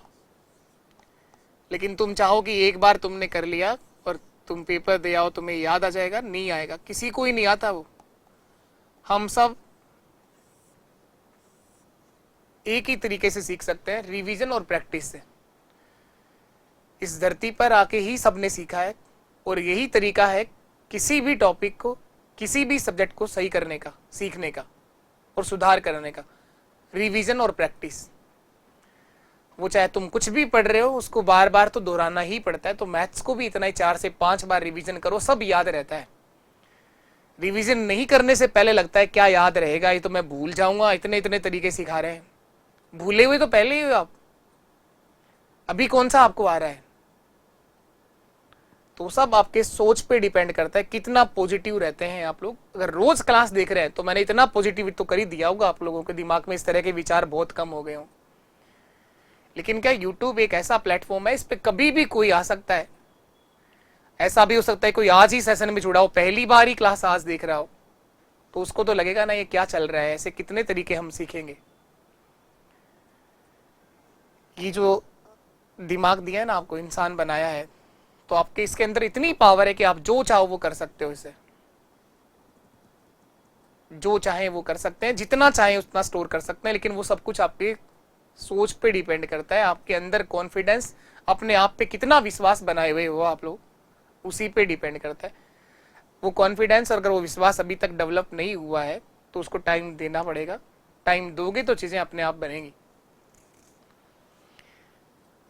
[SPEAKER 1] लेकिन तुम चाहो कि एक बार तुमने कर लिया और तुम पेपर दे आओ तुम्हें याद आ जाएगा, नहीं आएगा, किसी को ही नहीं आता वो। हम सब एक ही तरीके से सीख सकते हैं, रिवीजन और प्रैक्टिस से। इस धरती पर आके ही सबने सीखा है और यही तरीका है किसी भी टॉपिक को, किसी भी सब्जेक्ट को सही करने का, सीखने का और सुधार करने का, रिवीजन और प्रैक्टिस। वो चाहे तुम कुछ भी पढ़ रहे हो उसको बार बार तो दोहराना ही पड़ता है। तो मैथ्स को भी इतना ही 4 से 5 बार रिवीजन करो, सब याद रहता है। रिवीजन नहीं करने से पहले लगता है क्या याद रहेगा, ये तो मैं भूल जाऊंगा, इतने इतने तरीके सिखा रहे हैं। भूले हुए तो पहले ही हो आप, अभी कौन सा आपको आ रहा है। तो सब आपके सोच पे डिपेंड करता है, कितना पॉजिटिव रहते हैं आप लोग। अगर रोज क्लास देख रहे हैं तो मैंने इतना पॉजिटिव तो कर ही दिया होगा, आप लोगों के दिमाग में इस तरह के विचार बहुत कम हो गए हों। लेकिन क्या यूट्यूब एक ऐसा प्लेटफॉर्म है, इस पे कभी भी कोई आ सकता है। ऐसा भी हो सकता है कोई आज ही सेशन में जुड़ा हो, पहली बार ही क्लास आज देख रहा हो, तो उसको तो लगेगा ना ये क्या चल रहा है, ऐसे कितने तरीके हम सीखेंगे। ये जो दिमाग दिया है ना आपको, इंसान बनाया है, तो आपके इसके अंदर इतनी पावर है कि आप जो चाहो वो कर सकते हो। इसे जो चाहे वो कर सकते हैं, जितना चाहे उतना स्टोर कर सकते हैं। लेकिन वो सब कुछ आपके सोच पे डिपेंड करता है, आपके अंदर कॉन्फिडेंस, अपने आप पे कितना विश्वास बनाए हुए हो आप लोग, उसी पे डिपेंड करता है। वो कॉन्फिडेंस और अगर वो विश्वास अभी तक डेवलप नहीं हुआ है तो उसको टाइम देना पड़ेगा। टाइम दोगे तो चीजें अपने आप बनेंगी।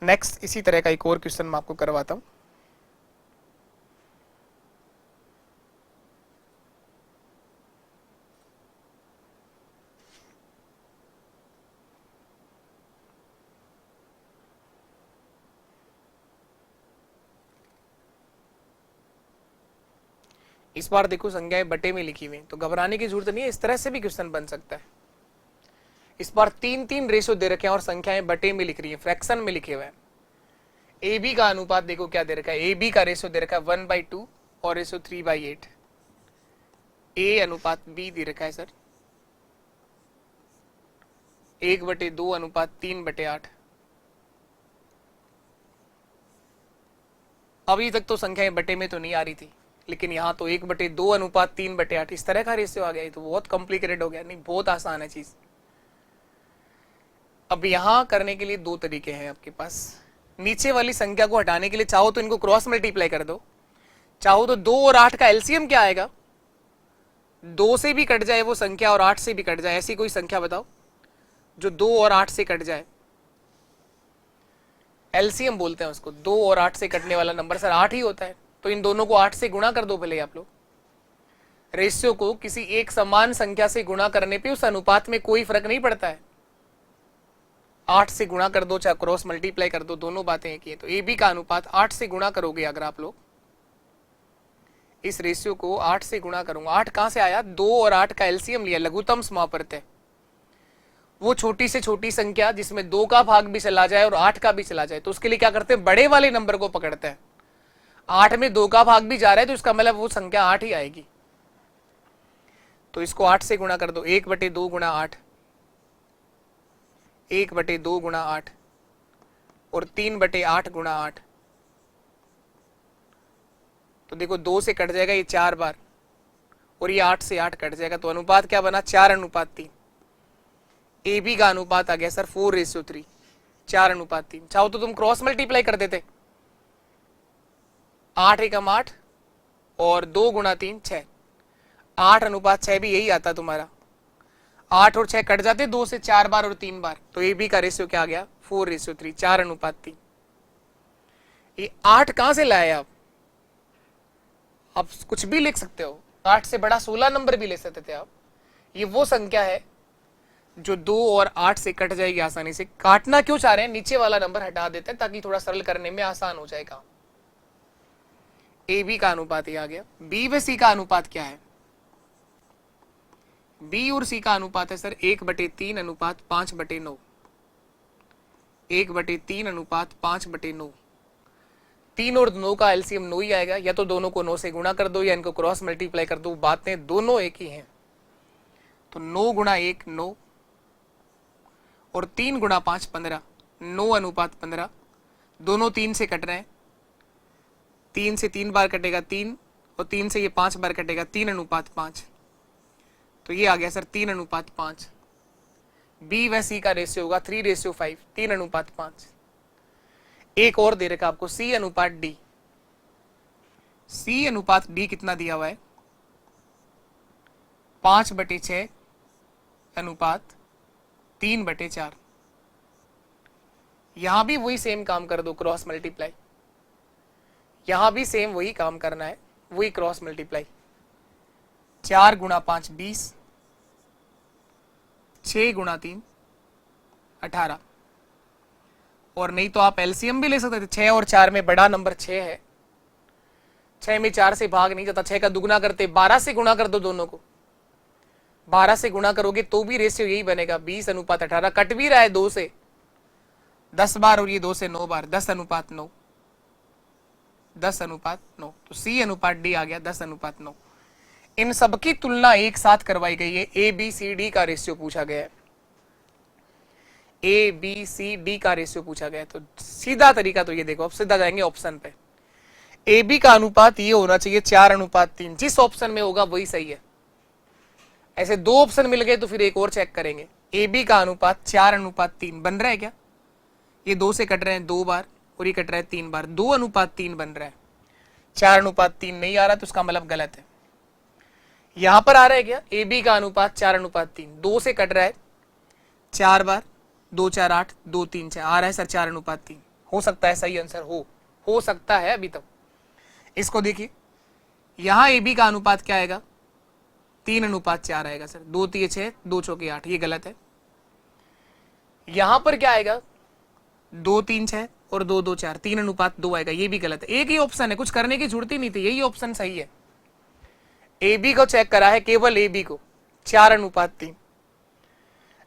[SPEAKER 1] नेक्स्ट इसी तरह का एक और क्वेश्चन मैं आपको करवाता हूं। इस बार देखो संख्याएं बटे में लिखी हुई, तो घबराने की जरूरत नहीं है, इस तरह से भी क्वेश्चन बन सकता है। इस बार 3-3 रेशो दे रखे हैं और संख्याएं बटे में लिख रही है, फ्रैक्शन में लिखे हुए हैं। ए बी का अनुपात देखो क्या दे रखा है, ए बी का रेशो दे रखा है 1/2 और रेशो 3/8। ए अनुपात बी दे रखा है सर 1/2 अनुपात 3/8। अभी तक तो संख्याएं बटे में तो नहीं आ रही थी, लेकिन यहाँ तो 1/2 अनुपात 3/8 इस तरह का रेशियो आ गया। ये तो बहुत कॉम्प्लिकेटेड हो गया, नहीं बहुत आसान है चीज। अब यहाँ करने के लिए 2 तरीके हैं आपके पास। नीचे वाली संख्या को हटाने के लिए चाहो तो इनको क्रॉस मल्टीप्लाई कर दो, चाहो तो 2 और 8 का एलसीएम क्या आएगा, 2 से भी कट जाए वो संख्या और 8 से भी कट जाए, ऐसी कोई संख्या बताओ जो 2 और 8 से कट जाए। एलसीएम बोलते हैं उसको, 2 और 8 से कटने वाला नंबर सर 8 ही होता है। तो इन दोनों को 8 से गुणा कर दो भले आप लोग। रेशियो को किसी एक समान संख्या से गुणा करने पे उस अनुपात में कोई फर्क नहीं पड़ता है। 8 से गुणा कर दो चाहे क्रॉस मल्टीप्लाई कर दो, दोनों बातें एक ही है। तो ए बी का अनुपात 8 से गुणा करोगे अगर आप लोग, इस रेशियो को 8 से गुणा करूंगा। 8 कहां से आया? 2 और 8 का एलसीएम लिया, लघुत्तम समापवर्त्य, वो छोटी से छोटी संख्या जिसमें 2 का भाग भी चला जाए और 8 का भी चला जाए। तो उसके लिए क्या करते हैं? बड़े वाले नंबर को पकड़ते हैं। 8 में 2 का भाग भी जा रहा है तो इसका मतलब वो संख्या 8 ही आएगी। तो इसको 8 से गुणा कर दो, 1/2 गुणा 8, 1/2 गुणा 8 और 3/8 गुणा 8। तो देखो 2 से कट जाएगा ये 4 बार और ये 8 से 8 कट जाएगा। तो अनुपात क्या बना? 4:3। ए बी का अनुपात आ गया सर 4:3, 4:3। चाहो तो तुम क्रॉस मल्टीप्लाई कर देते, 8 एकम 8 और 2 गुणा 3 6, 8:6 भी यही आता तुम्हारा। 8 और 6 कट जाते 2 से 4 बार और 3 बार। तो ए बी का रेशियो क्या आ गया? 4:3, 4:3। ये 8 कहां से लाए आप कुछ भी लिख सकते हो, 8 से बड़ा 16 नंबर भी ले सकते थे आप। ये वो संख्या है जो 2 और 8 से कट जाएगी आसानी से। काटना क्यों चाह रहे हैं? नीचे वाला नंबर हटा देते हैं ताकि थोड़ा सरल करने में आसान हो जाएगा। ए बी का अनुपात ये आ गया। बी व सी का अनुपात क्या है? बी और सी का अनुपात है सर 1/3 अनुपात 5/9, 1/3 अनुपात 5/9। 3 और 9 का एलसीएम 9 ही आएगा। या तो दोनों को 9 से गुणा कर दो या इनको क्रॉस मल्टीप्लाई कर दो, बातें दोनों एक ही हैं। तो 9 गुणा 1 9 और 3 गुणा 5 15, 9:15। दोनों 3 से कट रहे हैं, 3 से 3 बार कटेगा 3 और 3 से ये 5 बार कटेगा, 3:5। तो ये आ गया सर 3:5। बी व सी का रेशियो होगा 3:5, 3:5। एक और दे रखा आपको सी अनुपात डी। सी अनुपात डी कितना दिया हुआ है? 5/6 अनुपात 3/4। यहां भी वही सेम काम कर दो, क्रॉस मल्टीप्लाई। यहां भी सेम वही काम करना है, वही क्रॉस मल्टीप्लाई। 4 गुणा 5 20, 6 गुणा 3 18। और नहीं तो आप एलसीएम भी ले सकते थे। 6 और 4 में बड़ा नंबर 6 है, 6 में 4 से भाग नहीं जाता। 6 का दुगुना करते 12 से गुणा कर दो, दोनों को 12 से गुणा करोगे तो भी रेशियो यही बनेगा 20:18। कट भी रहा है 2 से 10 बार और ये 2 से 9 बार, 10:9, 10:9। तो सी अनुपात डी आ गया 10:9। इन सबकी तुलना एक साथ करवाई गई है। ए बी सी डी का रेशियो पूछा गया है, ए बी सी डी का रेशियो पूछा गया है। तो सीधा तरीका तो ये देखो, अब सीधा जाएंगे ऑप्शन पे। ए बी का अनुपात ये होना चाहिए 4:3। जिस ऑप्शन में होगा वही सही है। ऐसे 2 ऑप्शन मिल गए तो फिर एक और चेक करेंगे। ए बी का अनुपात 4:3 बन रहा है क्या? ये 2 से कट रहे हैं 2 बार और ये कट रहा है 3 बार, 2:3 बन रहा है। 4:3 नहीं आ रहा तो उसका मतलब गलत है। यहां पर आ रहा है क्या? ए बी का अनुपात 4:3, 2 से कट रहा है 4 बार, 2 4 8, 2 3 6 आ रहा है सर 4:3। हो सकता है सही आंसर हो सकता है अभी तक। इसको देखिए, यहां ए बी का अनुपात क्या आएगा? 3:4 आएगा सर। 2 3 6, 2 चौके 8, ये गलत है। यहां पर क्या आएगा? 2 3 6 और 2 2 4, 3:2 आएगा, ये भी गलत है। एक ही ऑप्शन है, कुछ करने की जरूरत ही नहीं थी, यही ऑप्शन सही है। ए बी को चेक करा है, केवल ए बी को 4:3।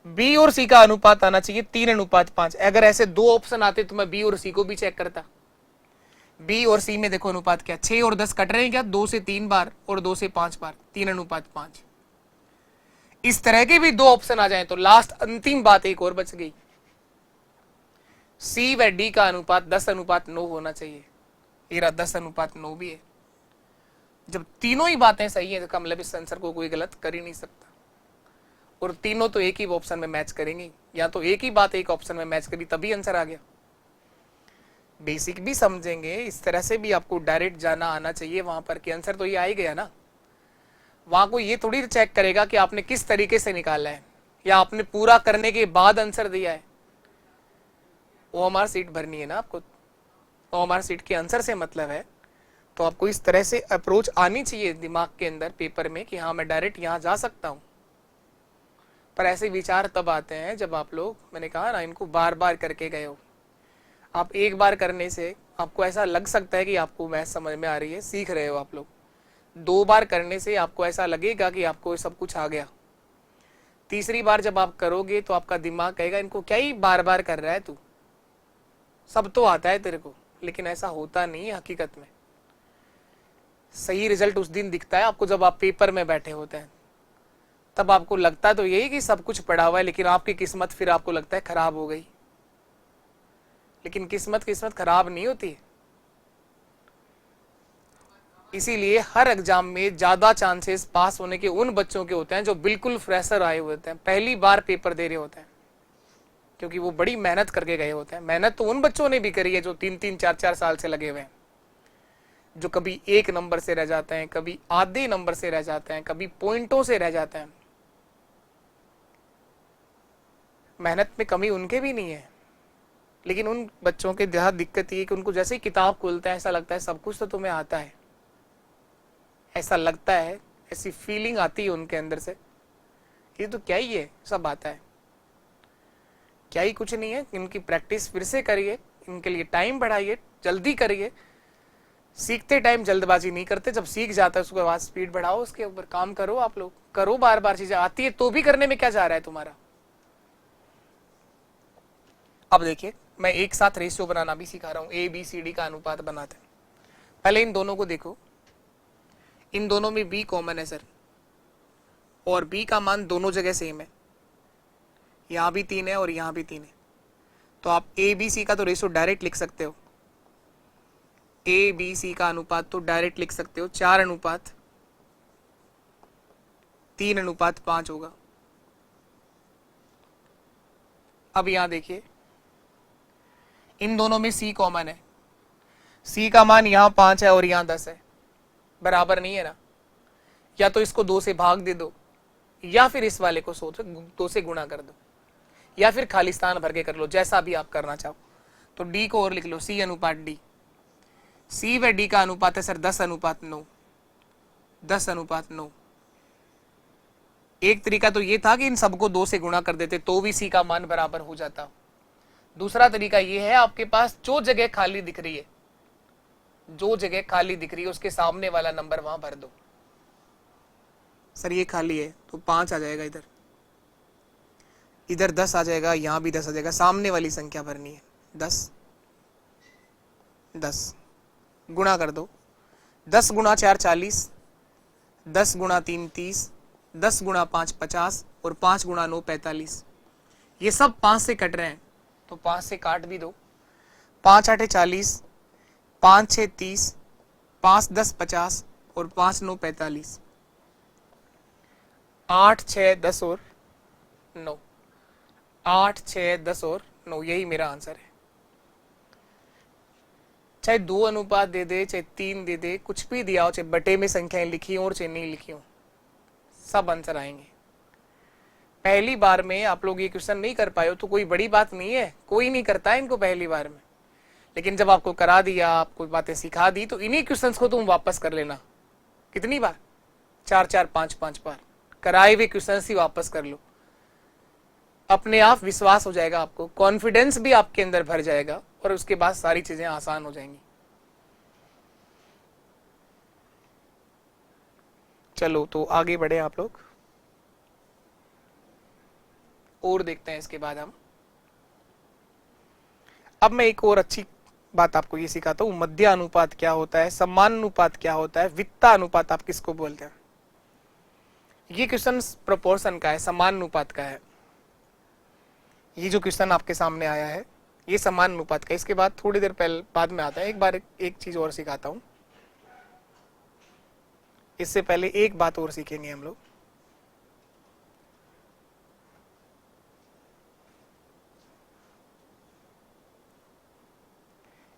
[SPEAKER 1] बी और सी का अनुपात आना चाहिए 3:5। अगर ऐसे 2 ऑप्शन आते तो मैं बी और सी को भी चेक करता। बी और सी में देखो अनुपात क्या, 6 और 10 कट रहे हैं क्या? 2 से 3 बार और 2 से 5 बार, 3:5। इस तरह के भी 2 ऑप्शन आ जाए तो लास्ट अंतिम बात एक और बच गई। सी व डी का अनुपात 10:9 होना चाहिए। ये 10:9 भी है। जब तीनों ही बातें सही है तो मतलब इस आंसर को कोई गलत कर ही नहीं सकता। और तीनों तो एक ही ऑप्शन में मैच करेंगे, या तो एक ही बात एक ऑप्शन में मैच करी तभी आंसर आ गया। बेसिक भी समझेंगे, इस तरह से भी आपको डायरेक्ट जाना आना चाहिए वहां पर कि आंसर तो ये आ ही गया ना। वहां को ये थोड़ी चेक करेगा कि आपने किस तरीके से निकाला है या आपने पूरा करने के बाद आंसर दिया है। OMR सीट भरनी है ना आपको, OMR सीट के आंसर से मतलब है। तो आपको इस तरह से अप्रोच आनी चाहिए दिमाग के अंदर पेपर में कि हाँ मैं डायरेक्ट यहां जा सकता हूं। पर ऐसे विचार तब आते हैं जब आप लोग, मैंने कहा ना, इनको बार बार करके गए हो। आप एक बार करने से आपको ऐसा लग सकता है कि आपको मैथ समझ में आ रही है, सीख रहे हो आप लोग। 2 बार करने से आपको ऐसा लगेगा कि आपको सब कुछ आ गया। तीसरी बार जब आप करोगे तो आपका दिमाग कहेगा इनको क्या ही बार बार कर रहा है तू, सब तो आता है तेरे को। लेकिन ऐसा होता नहीं है हकीकत में। सही रिजल्ट उस दिन दिखता है आपको जब आप पेपर में बैठे होते हैं। तब आपको लगता तो यही कि सब कुछ पढ़ा हुआ है, लेकिन आपकी किस्मत फिर आपको लगता है खराब हो गई। लेकिन किस्मत खराब नहीं होती। इसीलिए हर एग्जाम में ज्यादा चांसेस पास होने के उन बच्चों के होते हैं जो बिल्कुल फ्रेशर आए हुए होते हैं, पहली बार पेपर दे रहे होते हैं, क्योंकि वो बड़ी मेहनत करके गए होते हैं। मेहनत तो उन बच्चों ने भी करी है जो 3-3, 4-4 साल से लगे हुए हैं, जो कभी 1 नंबर से रह जाते हैं, कभी आधे नंबर से रह जाते हैं, कभी पॉइंटों से रह जाते हैं। मेहनत में कमी उनके भी नहीं है, लेकिन उन बच्चों के यहाँ दिक्कत ये कि उनको जैसे ही किताब खोलते हैं ऐसा लगता है सब कुछ तो तुम्हें आता है। ऐसा लगता है, ऐसी फीलिंग आती है उनके अंदर से, ये तो क्या ही है, सब आता है। क्या ही कुछ नहीं है। इनकी प्रैक्टिस फिर से करिए, इनके लिए टाइम बढ़ाइए, जल्दी करिए। सीखते टाइम जल्दबाजी नहीं करते, जब सीख जाता है उसके बाद स्पीड बढ़ाओ, उसके ऊपर काम करो। आप लोग करो, बार बार चीजें आती है तो भी करने में क्या जा रहा है तुम्हारा। अब देखिए, मैं एक साथ रेशियो बनाना भी सिखा रहा हूं, ए बी सी डी का अनुपात बनाते हैं। पहले इन दोनों को देखो, इन दोनों में b कॉमन है सर, और b का मान दोनों जगह सेम है, यहां भी 3 है और यहां भी 3 है। तो आप ए बी सी का तो रेशियो डायरेक्ट लिख सकते हो। ए बी सी का अनुपात तो डायरेक्ट लिख सकते हो, 4:3:5 होगा। अब यहां देखिए, इन दोनों में c कॉमन है, c का मान यहां 5 है और यहां 10 है, बराबर नहीं है ना। या तो इसको 2 से भाग दे दो, या फिर इस वाले को 2 से गुणा कर दो, या फिर खालिस्तान भर के कर लो, जैसा भी आप करना चाहो। तो d को और लिख लो, c/d। c व d का अनुपात है सर 10:9, 10:9। एक तरीका तो ये था कि इन सबको 2 से गुणा कर देते तो भी c का मान बराबर हो जाता। दूसरा तरीका ये है, आपके पास जो जगह खाली दिख रही है, जो जगह खाली दिख रही है उसके सामने वाला नंबर वहां भर दो। सर ये खाली है तो 5 आ जाएगा, इधर 10 आ जाएगा, यहां भी 10 आ जाएगा, सामने वाली संख्या भरनी है। 10 गुणा कर दो, 10 × 4 40, 10 × 3 30, 10 × 5 50 और 5 × 9 45। ये सब 5 से कट रहे हैं तो 5 से काट भी दो। 5×8 40, 5×6 30, 5×10 50 और 5×9 45। 8 6 10 और 9, 8 6 10 और 9, यही मेरा आंसर है। चाहे 2 अनुपात दे दे, चाहे 3 दे दे, कुछ भी दिया हो, चाहे बटे में संख्याएं लिखी हो और चाहे नहीं लिखी हो, सब आंसर आएंगे। पहली बार में आप लोग ये क्वेश्चन नहीं कर पाए हो तो कोई बड़ी बात नहीं है, कोई नहीं करता है इनको पहली बार में। लेकिन जब आपको करा दिया, आपको बातें सिखा दी, तो इन्हीं क्वेश्चंस को तुम वापस कर लेना। कितनी बार? 4-4 5-5 बार कराए हुए क्वेश्चंस ही वापस कर लो। अपने आप विश्वास हो जाएगा, आपको कॉन्फिडेंस भी आपके अंदर भर जाएगा और उसके बाद सारी चीजें आसान हो जाएंगी। चलो तो आगे बढ़े आप लोग, और देखते हैं इसके बाद हम। अब मैं एक और अच्छी बात आपको ये सिखाता हूं, मध्य अनुपात क्या होता है, सम्मान अनुपात क्या होता है, वित्ता अनुपात आप किसको बोलते हैं। ये क्वेश्चन प्रोपोर्शन का है, समान अनुपात का है। ये जो क्वेश्चन आपके सामने आया है ये समान अनुपात का। इसके बाद थोड़ी देर पहले बाद में आता है, एक बार एक चीज और सिखाता हूं। इससे पहले एक बात और सीखेंगे हम लोग।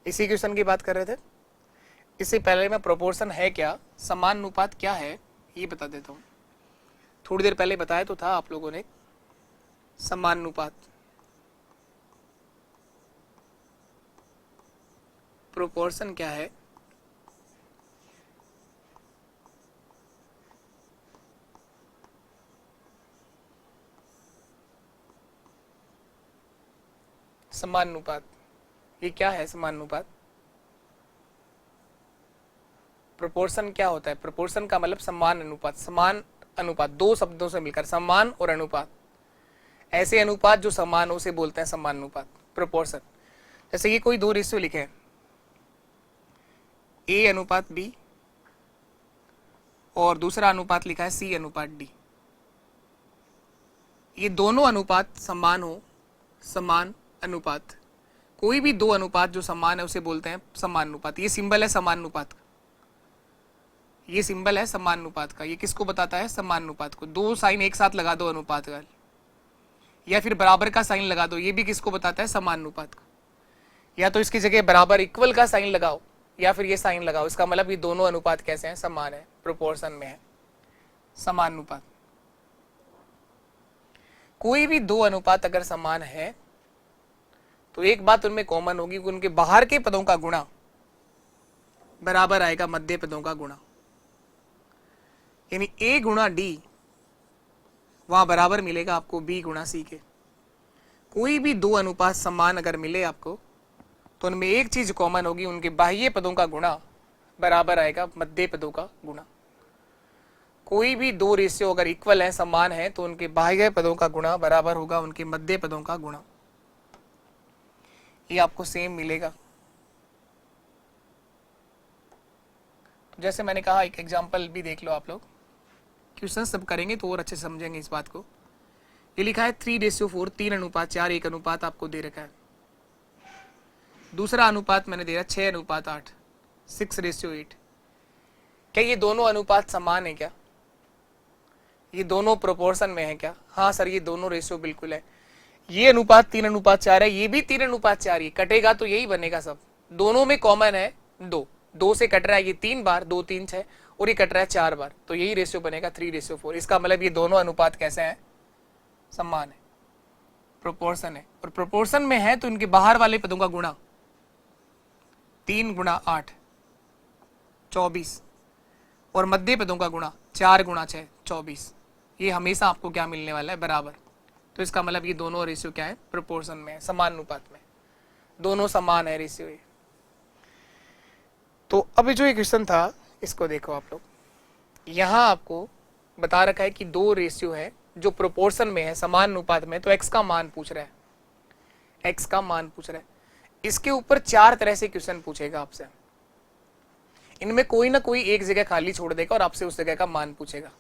[SPEAKER 1] इसी क्वेश्चन की बात कर रहे थे। इससे पहले मैं प्रोपोर्शन है क्या, समान अनुपात क्या है, ये बता देता हूं। थोड़ी देर पहले बताया तो था आप लोगों ने, समान अनुपात, प्रोपोर्शन क्या है, समानुपात। ये क्या है समानुपात? प्रोपोर्शन क्या होता है? प्रोपोर्शन का मतलब समान अनुपात। समान अनुपात दो शब्दों से मिलकर, समान और अनुपात। ऐसे अनुपात जो समान हो उसे बोलते हैं समानुपात, प्रोपोर्शन। जैसे कि कोई दो रेशियो लिखे हैं, ए अनुपात बी और दूसरा अनुपात लिखा है सी अनुपात डी। ये दोनों अनुपात समान हो, समान अनुपात। कोई भी दो अनुपात जो समान है उसे बोलते हैं समानुपात। ये सिंबल है समानुपात का, ये सिंबल है समानुपात का। ये किसको बताता है? समानुपात को। दो साइन एक साथ लगा दो अनुपात का, या फिर बराबर का साइन लगा दो, ये भी किसको बताता है? समानुपात को। या तो इसकी जगह बराबर इक्वल का साइन लगाओ या फिर ये साइन लगाओ, इसका मतलब ये दोनों अनुपात कैसे हैं? समान है, प्रोपोर्शन में है, समानुपात। कोई भी दो अनुपात अगर समान है तो एक बात उनमें कॉमन होगी कि उनके बाहर के पदों का गुणा बराबर आएगा मध्य पदों का गुणा। यानी ए गुणा डी वहां बराबर मिलेगा आपको बी गुणा सी के। कोई भी दो अनुपात समान अगर मिले आपको तो उनमें एक चीज कॉमन होगी, उनके बाह्य पदों का गुणा बराबर आएगा मध्य पदों का गुणा। कोई भी दो रेशियो अगर इक्वल है, समान है, तो उनके बाह्य पदों का गुणा बराबर होगा उनके मध्य पदों का गुणा। ये आपको सेम मिलेगा। जैसे मैंने कहा, एक एग्जांपल भी देख लो आप लोग। क्वेश्चन सब करेंगे तो और अच्छे से समझेंगे इस बात को। ये लिखा है 3:4, 3:4, 1 अनुपात आपको दे रखा है। दूसरा अनुपात मैंने दे रहा 6:8, 6:8। क्या ये दोनों अनुपात समान है? क्या ये दोनों प्रोपोर्शन में है? क्या हाँ सर, ये दोनों रेशियो बिल्कुल है। ये अनुपात 3:4 है, ये भी 3:4 ही कटेगा तो यही बनेगा सब। दोनों में कॉमन है दो, दो से कट रहा है ये 3 बार, 2 3 6, और ये कट रहा है 4 बार, तो यही रेशियो बनेगा 3:4। इसका मतलब ये दोनों अनुपात कैसे हैं? समान है, प्रोपोर्शन है। और प्रोपोर्शन में है तो इनके बाहर वाले पदों का गुणा 3 × 8 24, और मध्य पदों का गुणा 4 × 6 24। ये हमेशा आपको क्या मिलने वाला है? बराबर। तो इसका मतलब ये दोनों रेशियो क्या है? प्रोपोर्शन में है, समान अनुपात में, दोनों समान है रेशियो ये। तो अभी जो ये क्वेश्चन था इसको देखो आप लोग। यहां आपको बता रखा है कि दो रेशियो है जो प्रोपोर्शन में है, समान अनुपात में, तो एक्स का मान पूछ रहा है, एक्स का मान पूछ रहा है। इसके ऊपर 4 तरह से क्वेश्चन पूछेगा आपसे। इनमें कोई ना कोई एक जगह खाली छोड़ देगा और आपसे उस जगह का मान पूछेगा।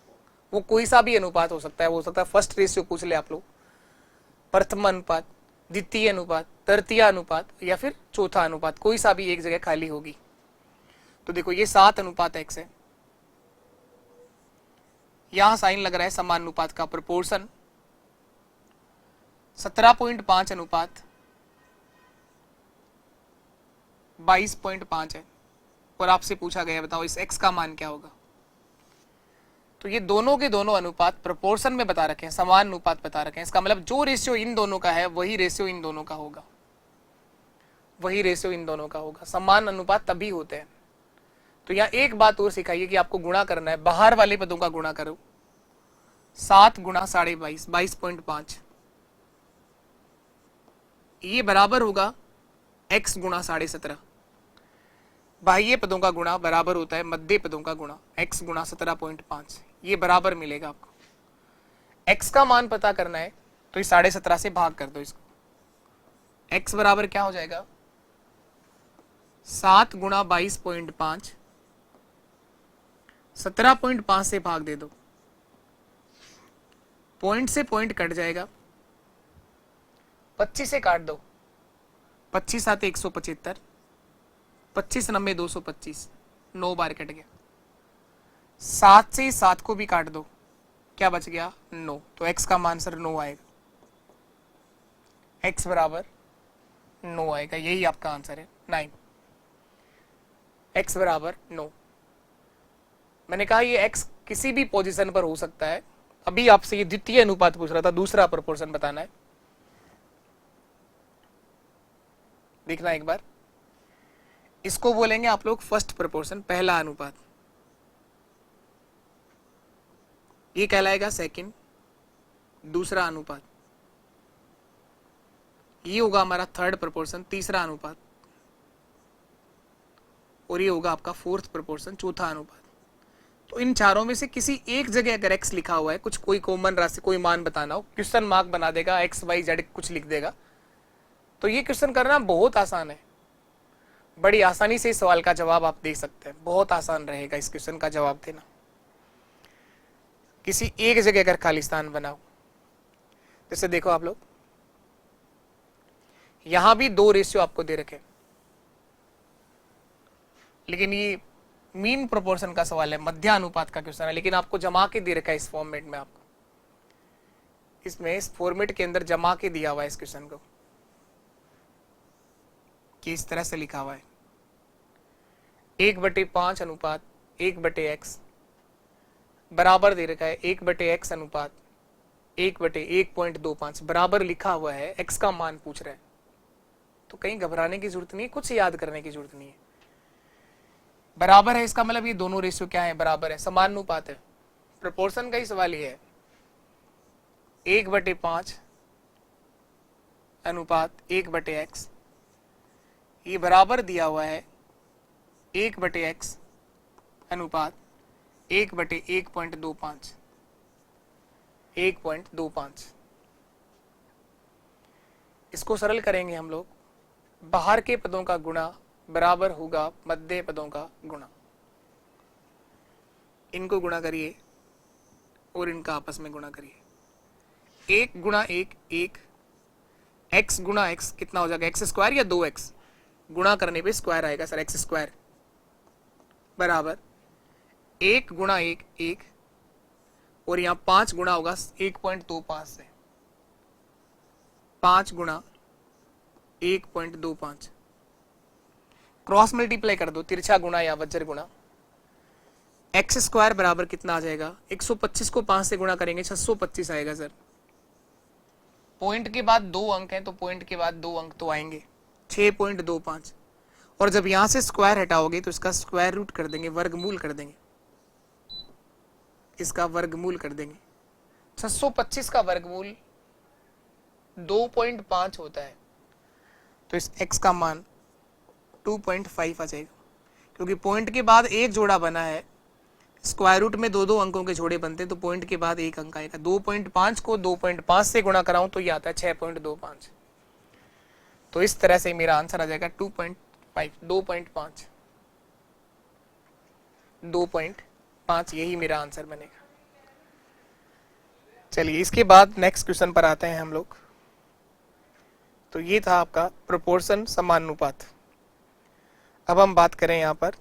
[SPEAKER 1] वो कोई सा भी अनुपात हो सकता है, वो हो सकता है फर्स्ट रेशियो पूछ ले आप लोग, प्रथम अनुपात, द्वितीय अनुपात, तृतीय अनुपात, या फिर चौथा अनुपात, कोई सा भी एक जगह खाली होगी। तो देखो ये 7:x है, यहां साइन लग रहा है समान अनुपात का, प्रोपोर्शन 17.5 अनुपात 22.5 है, और आपसे पूछा गया बताओ इस x का मान क्या होगा। तो ये दोनों के दोनों अनुपात प्रोपोर्शन में बता रखे हैं, समान अनुपात बता रखे हैं। इसका मतलब जो रेशियो इन दोनों का है वही रेशियो इन दोनों का होगा, वही रेशियो इन दोनों का होगा। समान अनुपात तभी होते हैं। तो यहाँ एक बात और सिखाइए कि आपको गुणा करना है, बाहर वाले पदों का गुणा करो। 7 × 22.5 22.5, ये बराबर होगा x × 17.5। बाह्य पदों का गुणा बराबर होता है मध्य पदों का गुणा, x × 17.5। ये बराबर मिलेगा आपको। x का मान पता करना है तो इस 17.5 से भाग कर दो इसको। x बराबर क्या हो जाएगा? 7 × 22.5, 17.5 से भाग दे दो, पॉइंट से पॉइंट कट जाएगा, 25 से काट दो, 25 7 175, 25 9 225, 9 बार कट गया। 7 से 7 को भी काट दो, क्या बच गया? 9। तो x का मान सर 9 आएगा, x बराबर 9 आएगा, यही आपका आंसर है 9। x बराबर 9। मैंने कहा ये x किसी भी पोजीशन पर हो सकता है। अभी आपसे ये द्वितीय अनुपात पूछ रहा था, दूसरा प्रोपोर्शन बताना है। देखना एक बार, इसको बोलेंगे आप लोग फर्स्ट प्रोपोर्शन, पहला अनुपात। ये कहलाएगा सेकंड, दूसरा अनुपात। ये होगा हमारा थर्ड प्रोपोर्शन, तीसरा अनुपात, और ये होगा आपका फोर्थ प्रोपोर्शन, चौथा अनुपात। तो इन चारों में से किसी एक जगह अगर x लिखा हुआ है, कुछ कोई कॉमन राशि, कोई मान बताना हो, क्वेश्चन मार्क बना देगा, x y z कुछ लिख देगा, तो ये क्वेश्चन करना बहुत आसान है। बड़ी आसानी से इस सवाल का जवाब आप दे सकते हैं, बहुत आसान रहेगा इस क्वेश्चन का जवाब देना। किसी एक जगह अगर खाली स्थान बनाओ, जैसे देखो आप लोग, यहां भी 2 रेशियो आपको दे रखे, लेकिन ये मीन प्रोपोर्शन का सवाल है, मध्य अनुपात का क्वेश्चन है, लेकिन आपको जमा के दे रखा है इस फॉर्मेट में, आपको इसमें इस फॉर्मेट के अंदर जमा के दिया हुआ है इस क्वेश्चन को, कि इस तरह से लिखा हुआ है 1/5 अनुपात 1/x बराबर दे रखा है 1/x अनुपात 1/1.25 बराबर लिखा हुआ है, x का मान पूछ रहा है। तो कहीं घबराने की जरूरत नहीं है, कुछ याद करने की जरूरत नहीं है। बराबर है इसका मतलब ये दोनों रेशियो क्या है, बराबर है, समानुपात है, प्रोपोर्शन का ही सवाल ये है। 1/5 अनुपात 1/x ये बराबर दिया हुआ है 1/x अनुपात 1/1.25 1.25। इसको सरल करेंगे हम लोग, बाहर के पदों का गुणा बराबर होगा मध्य पदों का गुणा। इनको गुणा करिए और इनका आपस में गुणा करिए। 1 गुणा 1 1, x गुणा x कितना हो जाएगा, x स्क्वायर या 2x, गुणा करने पे स्क्वायर आएगा सर, x स्क्वायर बराबर 1 गुणा 1 1, और यहाँ 5 गुणा होगा 1.25 से, 5 गुणा 1.25, क्रॉस मल्टीप्लाई कर दो, तिरछा गुणा या वज्र गुणा, एक्स स्क्वायर बराबर कितना आ जाएगा, 125 को 5 से गुणा करेंगे 625 आएगा सर। पॉइंट के बाद 2 अंक हैं तो पॉइंट के बाद 2 अंक तो आएंगे, 6.25, और जब यहां से स्क्वायर हटाओगे तो इसका स्क्वायर रूट कर देंगे, वर्गमूल कर देंगे, इसका वर्गमूल कर देंगे। 625 का वर्गमूल 2.5 होता है, तो इस x का मान 2.5 आ जाएगा, क्योंकि पॉइंट के बाद एक जोड़ा बना है, स्क्वायर रूट में 2 अंकों के जोड़े बनते हैं, तो पॉइंट के बाद एक अंक आएगा। 2.5 को 2.5 से गुणा कराऊं तो ये आता है 6.25, तो इस तरह से मेरा आंसर आ जाएगा 2.5, 2.5 यही मेरा आंसर बनेगा। चलिए इसके बाद नेक्स्ट क्वेश्चन पर आते हैं हम लोग। तो ये था आपका प्रोपोर्शन, समानुपात। अब हम बात करें यहां पर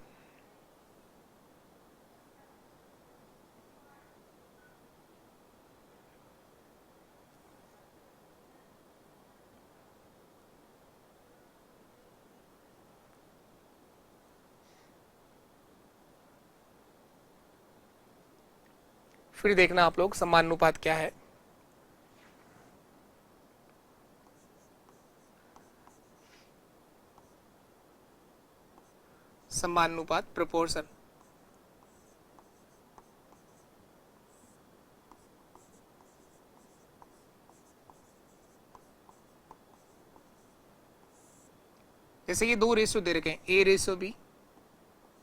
[SPEAKER 1] फिर देखना आप लोग समानुपात क्या है। समानुपात प्रोपोर्शन, जैसे ये 2 रेशियो दे रखे हैं, ए रेशियो बी,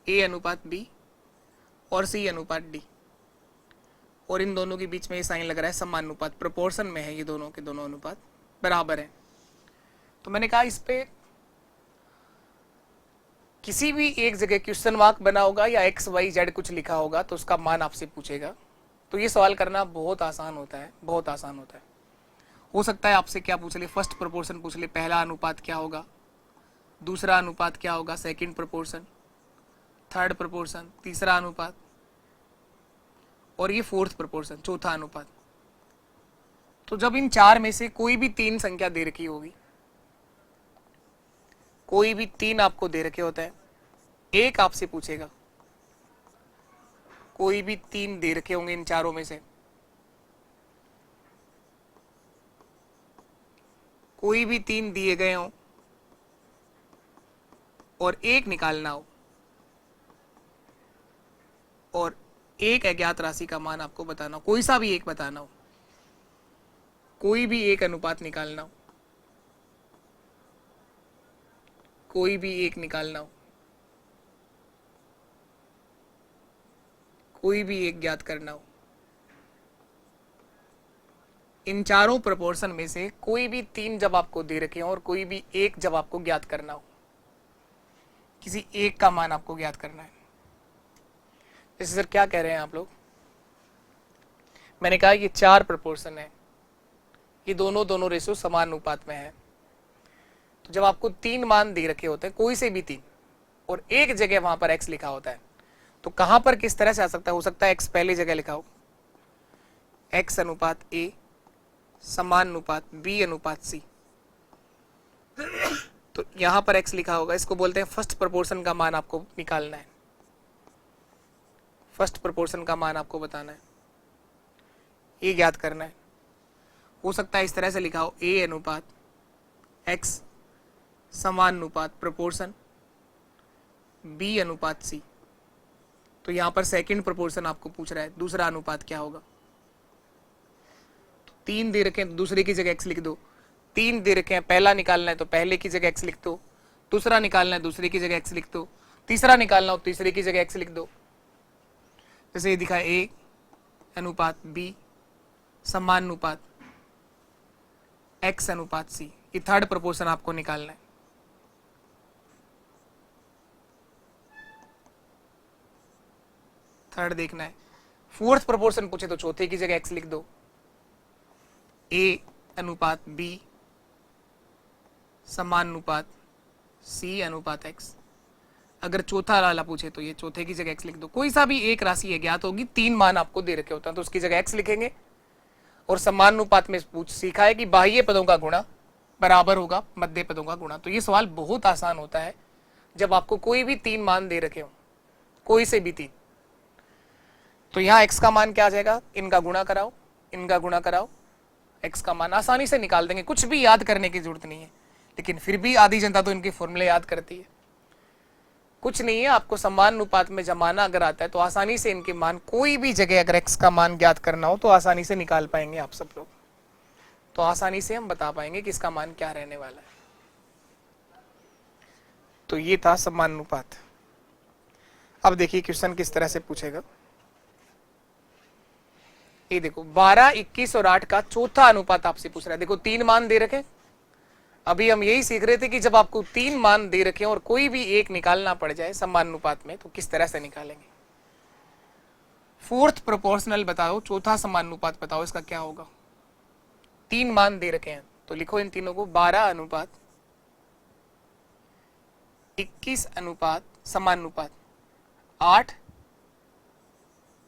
[SPEAKER 1] ए अनुपात बी और सी अनुपात डी, और इन दोनों के बीच में ये साइन लग रहा है समानुपात, प्रोपोर्शन में है, ये दोनों के दोनों अनुपात बराबर है। तो मैंने कहा इस पे किसी भी एक जगह क्वेश्चन मार्क बना होगा या एक्स वाई जेड कुछ लिखा होगा तो उसका मान आपसे पूछेगा। तो ये सवाल करना बहुत आसान होता है, बहुत आसान होता है। हो सकता है आपसे क्या पूछ ले, फर्स्ट प्रोपोर्शन पूछ ले, पहला अनुपात क्या होगा, दूसरा अनुपात क्या होगा, सेकंड प्रोपोर्शन, थर्ड प्रोपोर्शन, तीसरा अनुपात, और ये फोर्थ प्रोपोर्शन, चौथा अनुपात। तो जब इन 4 में से कोई भी 3 संख्या दे रखी होगी, कोई भी 3 आपको दे रखे होते हैं, एक आपसे पूछेगा, कोई भी 3 दे रखे होंगे इन चारों में से, कोई भी 3 दिए गए हों और एक निकालना हो, और एक अज्ञात राशि का मान आपको बताना हो, कोई सा भी एक बताना हो, कोई भी एक अनुपात निकालना हो, कोई भी एक निकालना हो, कोई भी एक ज्ञात करना हो, इन चारों प्रोपोर्शन में से कोई भी तीन जब आपको दे रखे हो और कोई भी एक जब आपको ज्ञात करना हो, किसी एक का मान आपको ज्ञात करना है। जैसे सर क्या कह रहे हैं आप लोग, मैंने कहा ये चार प्रोपोर्शन है, ये दोनों रेशियो समान अनुपात में है। तो जब आपको तीन मान दे रखे होते हैं, कोई से भी तीन, और एक जगह वहां पर x लिखा होता है, तो कहां पर किस तरह से आ सकता है? हो सकता है x पहली जगह लिखा हो, x अनुपात a समान अनुपात b अनुपात c, तो यहां पर x लिखा होगा। इसको बोलते हैं फर्स्ट प्रोपोर्शन का मान आपको निकालना है, फर्स्ट प्रोपोर्शन का मान आपको बताना है, ये ज्ञात करना है। हो सकता है इस तरह से लिखा हो a अनुपात x समान अनुपात प्रोपोर्शन b अनुपात c, तो यहां पर सेकंड प्रोपोर्शन आपको पूछ रहा है, दूसरा अनुपात क्या होगा। तो तीन दे रखे हैं तो दूसरे की जगह x लिख दो, तीन दे रखे हैं पहला निकालना है तो पहले की जगह x लिख दो, दूसरा निकालना है दूसरे की जगह x लिख दो, तीसरा निकालना हो तीसरे की जगह x लिख दो। जैसे ये दिखा है a अनुपात b समान अनुपात x अनुपात c, ये थर्ड प्रोपोर्शन आपको निकालना है। थर्ड देखना है। फोर्थ प्रोपोर्शन पूछे तो चौथे की जगह x लिख दो, a अनुपात b समान अनुपात c अनुपात x। अगर चौथा वाला पूछे तो ये चौथे की जगह x लिख दो। कोई सा भी एक राशि है ज्ञात होगी, तीन मान आपको दे रखे होते हैं तो उसकी जगह x लिखेंगे। और समान अनुपात में पूछ सीखा है कि बाह्य पदों का गुणा बराबर होगा मध्य पदों का गुणा। तो ये सवाल बहुत आसान होता है जब आपको कोई भी तीन मान दे रखे हो, कोई से भी तीन, तो यहाँ x का मान क्या आ जाएगा, इनका गुणा कराओ, इनका गुणा कराओ, x का मान आसानी से निकाल देंगे, कुछ भी याद करने की जरूरत नहीं है। लेकिन फिर भी आधी जनता तो इनके फॉर्मूले याद करती है। कुछ नहीं है, आपको समान अनुपात में जमाना अगर आता है तो आसानी से इनके मान, कोई भी जगह अगर x का मान ज्ञात करना हो तो आसानी से निकाल पाएंगे आप सब लोग। तो आसानी से हम बता पाएंगे कि इसका मान क्या रहने वाला है। तो ये था समान अनुपात। अब देखिए क्वेश्चन किस तरह से पूछेगा। ये देखो 12, 21 और 8 का चौथा अनुपात आपसे पूछ रहा है। देखो तीन मान दे रखे, अभी हम यही सीख रहे थे कि जब आपको तीन मान दे रखे और कोई भी एक निकालना पड़ जाए समान अनुपात में तो किस तरह से निकालेंगे। फोर्थ प्रोपोर्शनल बताओ, चौथा समान अनुपात बताओ, इसका क्या होगा। तीन मान दे रखे हैं तो लिखो इन तीनों को 12 अनुपात 21 अनुपात समान अनुपात 8,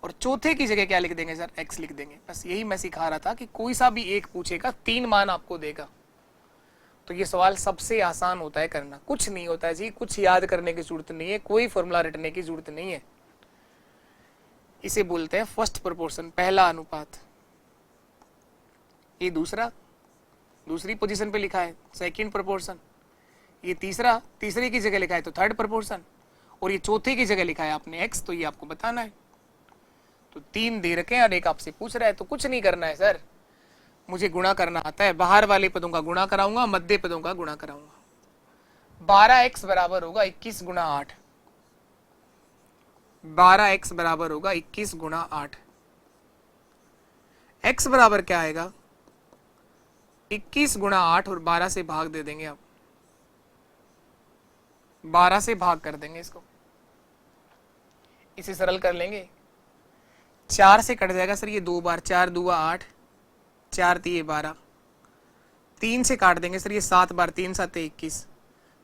[SPEAKER 1] और चौथे की जगह क्या लिख देंगे सर, x लिख देंगे। बस यही मैं सिखा रहा था कि कोई सा भी एक पूछेगा, तीन मान आपको देगा, तो ये सवाल सबसे आसान होता है करना। कुछ नहीं होता है जी, कुछ याद करने की जरूरत नहीं है, कोई फॉर्मूला रटने की जरूरत नहीं है। इसे बोलते हैं फर्स्ट प्रोपोर्शन, पहला अनुपात। ये दूसरा, दूसरी पोजीशन पे लिखा है सेकंड प्रोपोर्शन। ये तीसरा, तीसरे की जगह लिखा है तो थर्ड प्रोपोर्शन। और ये चौथे की जगह लिखा है आपने x, तो ये आपको बताना है। तो तीन दे रखे हैं और एक आपसे पूछ रहा है, तो कुछ नहीं करना है सर, मुझे गुणा करना आता है। बाहर वाले पदों का गुणा कराऊंगा, मध्य पदों का गुणा कराऊंगा। 12x बराबर होगा 21 गुणा 8, 12x बराबर होगा 21 गुणा 8। x बराबर क्या आएगा, 21 गुणा 8, और 12 से भाग दे देंगे आप, 12 से भाग कर देंगे इसको, इसे सरल कर लेंगे। 4 से कट जाएगा सर ये दो बार, 4 दूआ 8, 4 तिये 12। 3 से काट देंगे सर ये 7 बार, 3 7 21।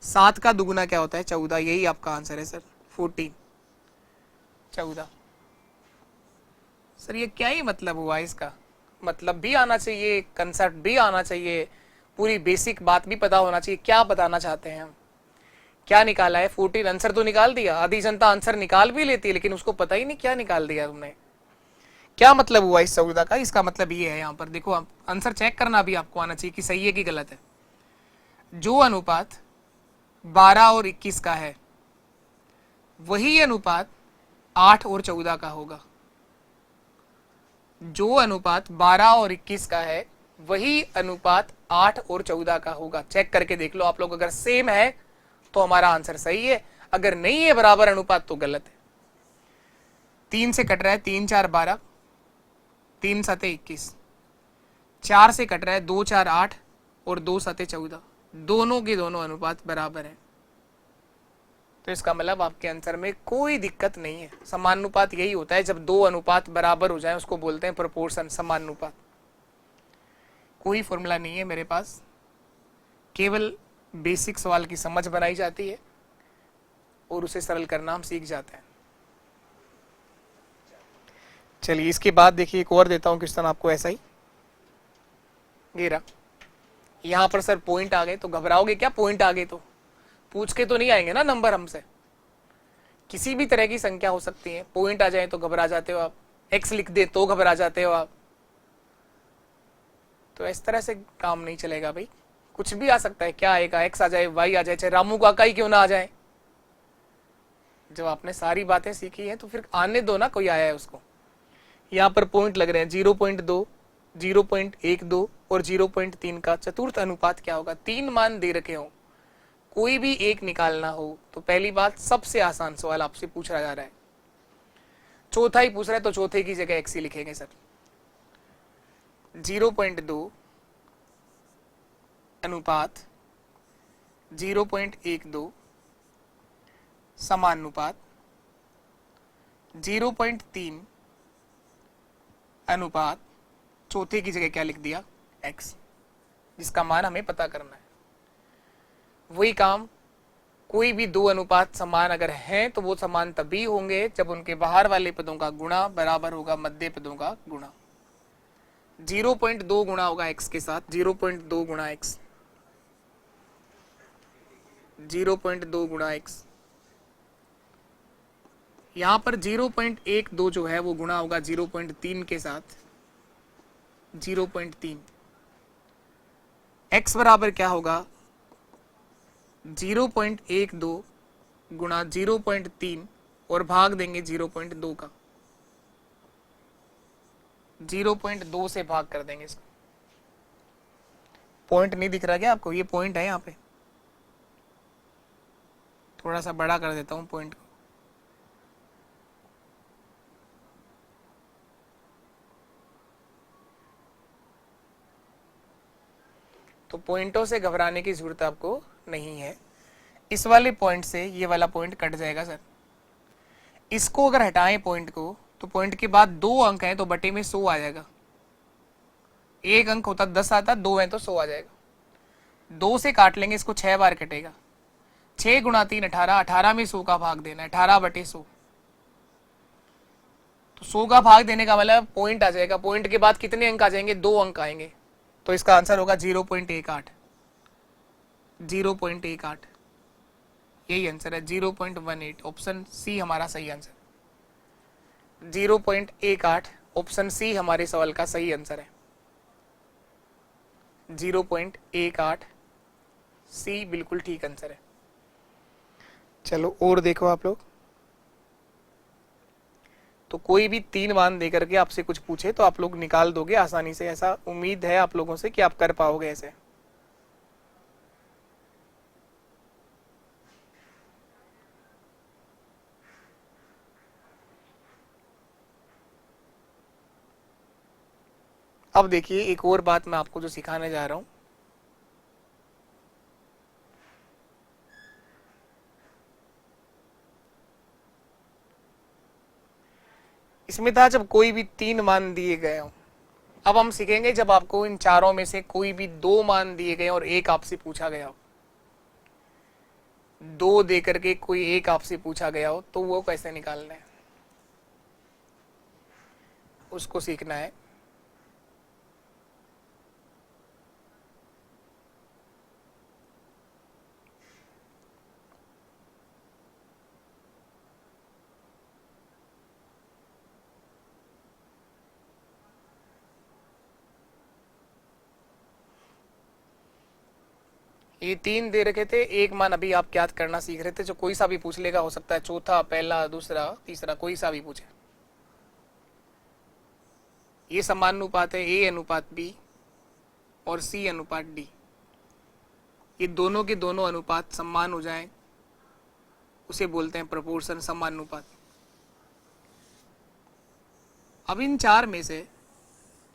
[SPEAKER 1] 7 का दुगुना क्या होता है, 14। यही आपका आंसर है सर, 14, 14। सर ये क्या ही मतलब हुआ, इसका मतलब भी आना चाहिए, कंसेप्ट भी आना चाहिए, पूरी बेसिक बात भी पता होना चाहिए। क्या बताना चाहते हैं हम, क्या निकाला है 14। आंसर तो निकाल दिया, आधी जनता आंसर निकाल भी लेती है लेकिन उसको पता ही नहीं क्या निकाल दिया तुमने। क्या मतलब हुआ इस 14 का, इसका मतलब ये है, यहाँ पर देखो आप आंसर चेक करना भी आपको आना चाहिए कि सही है कि गलत है। जो अनुपात 12 और 21 का है वही अनुपात 8 और 14 का होगा। जो अनुपात 12 और 21 का है वही अनुपात 8 और 14 का होगा। चेक करके देख लो आप लोग, अगर सेम है तो हमारा आंसर सही है, अगर नहीं है बराबर अनुपात तो गलत है। 3 से कट रहा है 3 4 12, 3 7 21, 4 से कट रहा है 2 4 8 और 2 7 14, दोनों के दोनों अनुपात बराबर है। तो इसका मतलब आपके आंसर में कोई दिक्कत नहीं है। समानुपात यही होता है जब दो अनुपात बराबर हो जाए, उसको बोलते हैं प्रोपोर्शन, समानुपात। कोई फॉर्मूला नहीं है मेरे पास, केवल बेसिक सवाल की समझ बनाई जाती है और उसे सरल करना हम सीख जाते हैं। चलिए इसके बाद देखिए एक और देता हूं क्वेश्चन आपको ऐसा ही। गिरा यहां पर सर पॉइंट आ गए तो घबराओगे क्या? पॉइंट आ गए तो पूछ के तो नहीं आएंगे ना नंबर हमसे, किसी भी तरह की संख्या हो सकती है, पॉइंट आ जाए तो घबरा जाते हो आप, एक्स लिख दे तो घबरा जाते हो आप। तो इस तरह से काम नहीं चलेगा भाई, कुछ भी आ सकता है। क्या आएगा? एक्स आ जाए, वाई आ जाए, चाहे रामू काका ही क्यों ना आ जाए। जब आपने सारी बातें सीखी हैं तो फिर आने दो ना, कोई आया है उसको। यहाँ पर पॉइंट लग रहे हैं 0.2, 0.12 और 0.3 का चतुर्थ अनुपात क्या होगा? 3 मान दे रखे हो, कोई भी एक निकालना हो तो पहली बात, सबसे आसान सवाल आपसे पूछा जा रहा है। चौथा ही पूछ रहा है तो चौथे की जगह एक्स ही लिखेंगे सर। 0.2 अनुपात 0.12 समानुपात 0.3 अनुपात, चौथे की जगह क्या लिख दिया? x, जिसका मान हमें पता करना है। वही काम, कोई भी दो अनुपात समान अगर हैं तो वो समान तभी होंगे जब उनके बाहर वाले पदों का गुणा बराबर होगा मध्य पदों का गुणा। 0.2 गुणा होगा x के साथ, 0.2 गुणा x, 0.2 गुणा x। यहां पर 0.12 जो है वो गुणा होगा 0.3 के साथ, 0.3। x बराबर क्या होगा? 0.12 गुणा 0.3 और भाग देंगे 0.2 का, 0.2 से भाग कर देंगे इसको। पॉइंट नहीं दिख रहा क्या आपको? ये पॉइंट है यहाँ पे, थोड़ा सा बड़ा कर देता हूं पॉइंट को। तो पॉइंटों से घबराने की जरूरत आपको नहीं है। इस वाले पॉइंट से ये वाला पॉइंट कट जाएगा सर। इसको अगर हटाएं पॉइंट को, तो पॉइंट के बाद 2 अंक हैं तो बटे में 100 आ जाएगा। एक अंक होता 10 आता, 2 है तो 100 आ जाएगा। 2 से काट लेंगे इसको, 6 बार कटेगा। 6 गुणा 3 18, 18 में 100 का भाग देना है, 18 बटे 100। तो 100 का भाग देने का मतलब पॉइंट आ जाएगा। पॉइंट के बाद कितने अंक आ जाएंगे? 2 अंक आएंगे। तो इसका आंसर होगा 0.18, 0.18, यही आंसर है 0.18। ऑप्शन सी हमारा सही आंसर, 0.18 ऑप्शन सी हमारे सवाल का सही आंसर है। 0.18 सी बिल्कुल ठीक आंसर है। चलो और देखो आप लोग, तो कोई भी 3 मान देकर के आपसे कुछ पूछे तो आप लोग निकाल दोगे आसानी से, ऐसा उम्मीद है आप लोगों से कि आप कर पाओगे ऐसे। अब देखिए एक और बात मैं आपको जो सिखाने जा रहा हूं, इसमें था जब कोई भी 3 मान दिए गए हों। अब हम सीखेंगे जब आपको इन चारों में से कोई भी 2 मान दिए गए और एक आपसे पूछा गया हो, 2 देकर के कोई एक आपसे पूछा गया हो, तो वो कैसे निकालना है उसको सीखना है। ये 3 दे रखे थे, एक मान अभी आप याद करना सीख रहे थे, जो कोई सा भी पूछ लेगा, हो सकता है चौथा, पहला, दूसरा, तीसरा, कोई सा भी पूछे। ये समानुपात है ए अनुपात बी और सी अनुपात डी। ये दोनों के दोनों अनुपात समान हो जाएं उसे बोलते हैं प्रोपोर्शन, समानुपात। अब इन चार में से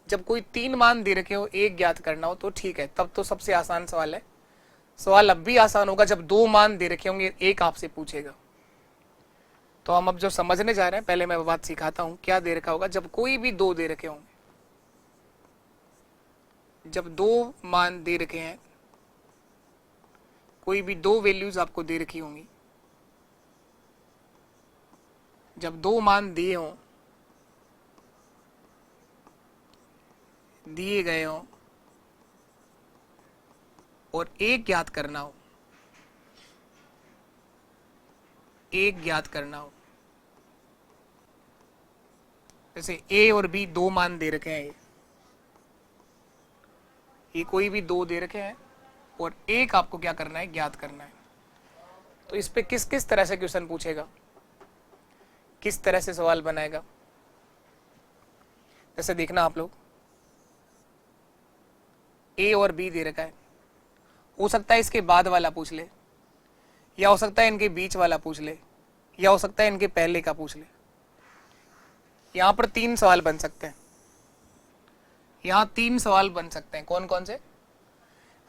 [SPEAKER 1] जब कोई तीन मान दे रखे हो, एक ज्ञात करना हो तो ठीक है, तब तो सबसे आसान सवाल है। सवाल अब भी आसान होगा जब दो मान दे रखे होंगे, एक आपसे पूछेगा। तो हम अब जो समझने जा रहे हैं, पहले मैं वो बात सिखाता हूं क्या दे रखा होगा। जब कोई भी दो दे रखे होंगे, जब दो मान दे रखे हैं, कोई भी दो वैल्यूज आपको दे रखी होंगी, जब दो मान दिए हों, दिए गए हों और एक ज्ञात करना हो, एक ज्ञात करना हो, जैसे ए और बी दो मान दे रखे हैं, ये कोई भी दो दे रखे हैं और एक आपको क्या करना है, ज्ञात करना है। तो इस पे किस किस तरह से क्वेश्चन पूछेगा, किस तरह से सवाल बनाएगा, जैसे देखना आप लोग, ए और बी दे रखा है, हो सकता है इसके बाद वाला पूछ ले, या हो सकता है इनके बीच वाला पूछ ले, या हो सकता है इनके पहले का पूछ ले। यहां पर तीन सवाल बन सकते हैं, यहां तीन सवाल बन सकते हैं। कौन कौन से?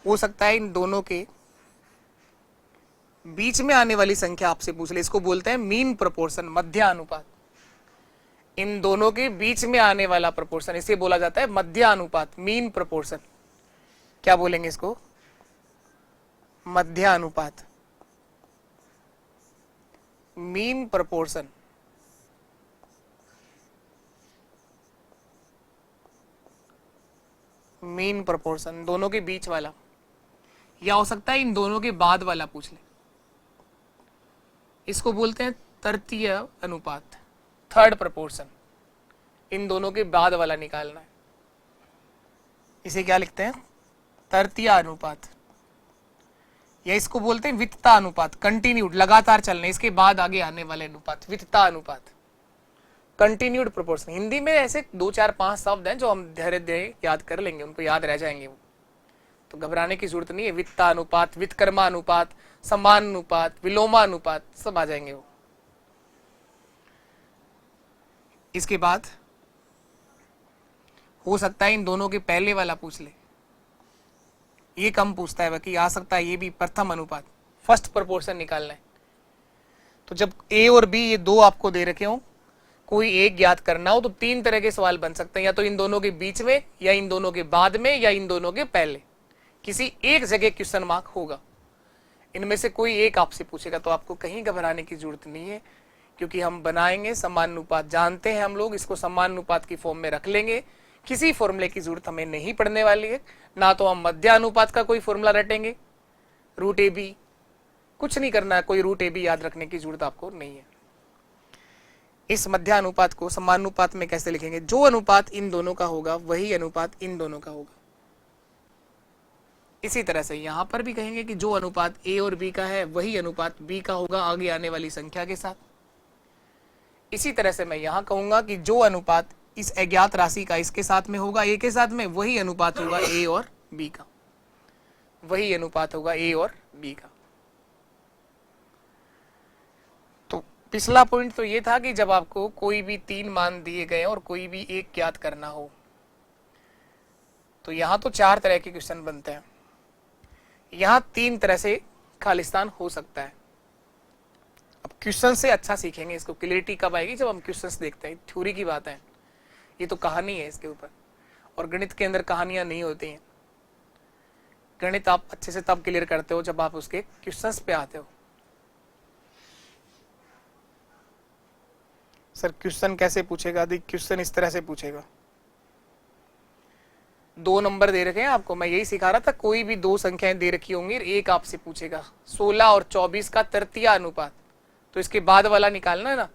[SPEAKER 1] हो सकता है इन दोनों के बीच में आने वाली संख्या आपसे पूछ ले, इसको बोलते हैं मीन प्रोपोर्शन, मध्य अनुपात। इन दोनों के बीच में आने वाला प्रोपोर्शन, इसे बोला जाता है मध्य अनुपात, मीन प्रोपोर्शन। क्या बोलेंगे इसको? मध्य अनुपात, मीन प्रोपोर्शन। मीन प्रोपोर्शन दोनों के बीच वाला, या हो सकता है इन दोनों के बाद वाला पूछ ले, इसको बोलते हैं तृतीय अनुपात, थर्ड प्रोपोर्शन। इन दोनों के बाद वाला निकालना है, इसे क्या लिखते हैं? तृतीय अनुपात। या इसको बोलते हैं वित्तता अनुपात, कंटिन्यूड, लगातार चलने, इसके बाद आगे आने वाले अनुपात, वित्तता अनुपात, कंटिन्यूड प्रोपोर्शन। हिंदी में ऐसे दो चार पांच शब्द हैं जो हम धैर्य दे याद कर लेंगे, उनको याद रह जाएंगे वो, तो घबराने की जरूरत नहीं है। वित्तता अनुपात, वित्तकर्मा अनुपात, समान अनुपात, विलोमा अनुपात, सब आ जाएंगे वो। इसके बाद हो सकता है इन दोनों के पहले वाला पूछ ले, ये कम पूछता है, बाकी आ सकता है ये भी प्रथम अनुपात, फर्स्ट प्रोपोर्शन निकालना है। तो जब ए और बी ये दो आपको दे रखे हो, कोई एक ज्ञात करना हो, तो तीन तरह के सवाल बन सकते हैं, या तो इन दोनों के बीच में, या इन दोनों के बाद में, या इन दोनों के पहले, किसी एक जगह क्वेश्चन मार्क होगा। इनमें से कोई एक आपसे पूछेगा, तो आपको कहीं घबराने की जरूरत नहीं है, क्योंकि हम बनाएंगे समानुपात, जानते हैं हम लोग, इसको समानुपात की फॉर्म में रख लेंगे। किसी फॉर्मूले की जरूरत हमें नहीं पड़ने वाली है, ना तो हम मध्य अनुपात का कोई फॉर्मूला रटेंगे, रूट ए बी, कुछ नहीं करना है, कोई रूट ए बी याद रखने की जरूरत आपको नहीं है। इस मध्य अनुपात को समानुपात में कैसे लिखेंगे? जो अनुपात इन दोनों का होगा वही अनुपात इन दोनों का होगा। इसी तरह से यहां पर भी कहेंगे कि जो अनुपात ए और बी का है वही अनुपात बी का होगा आगे आने वाली संख्या के साथ। इसी तरह से मैं यहां कहूंगा कि जो अनुपात इस अज्ञात राशि का इसके साथ में होगा, ए के साथ में, वही अनुपात होगा ए और बी का, वही अनुपात होगा ए और बी का। तो पिछला पॉइंट तो ये था कि जब आपको कोई भी तीन मान दिए गए और कोई भी एक ज्ञात करना हो, तो यहां तो चार तरह के क्वेश्चन बनते हैं, यहां तीन तरह से खालिस्तान हो सकता है। अब क्वेश्चन से अच्छा सीखेंगे, इसको क्लियरिटी कब आएगी? जब हम क्वेश्चंस देखते हैं। थ्योरी की बात है, ये तो कहानी है इसके ऊपर, और गणित के अंदर कहानियां नहीं होती हैं। गणित आप अच्छे से तब क्लियर करते हो जब आप उसके क्वेश्चंस पे आते हो। सर क्वेश्चन कैसे पूछेगा? क्वेश्चन इस तरह से पूछेगा, दो नंबर दे रखे हैं आपको, मैं यही सिखा रहा था, कोई भी दो संख्याएं दे रखी होंगी, एक आपसे पूछेगा 16 और 24 का तृतीय अनुपात, तो इसके बाद वाला निकालना है ना,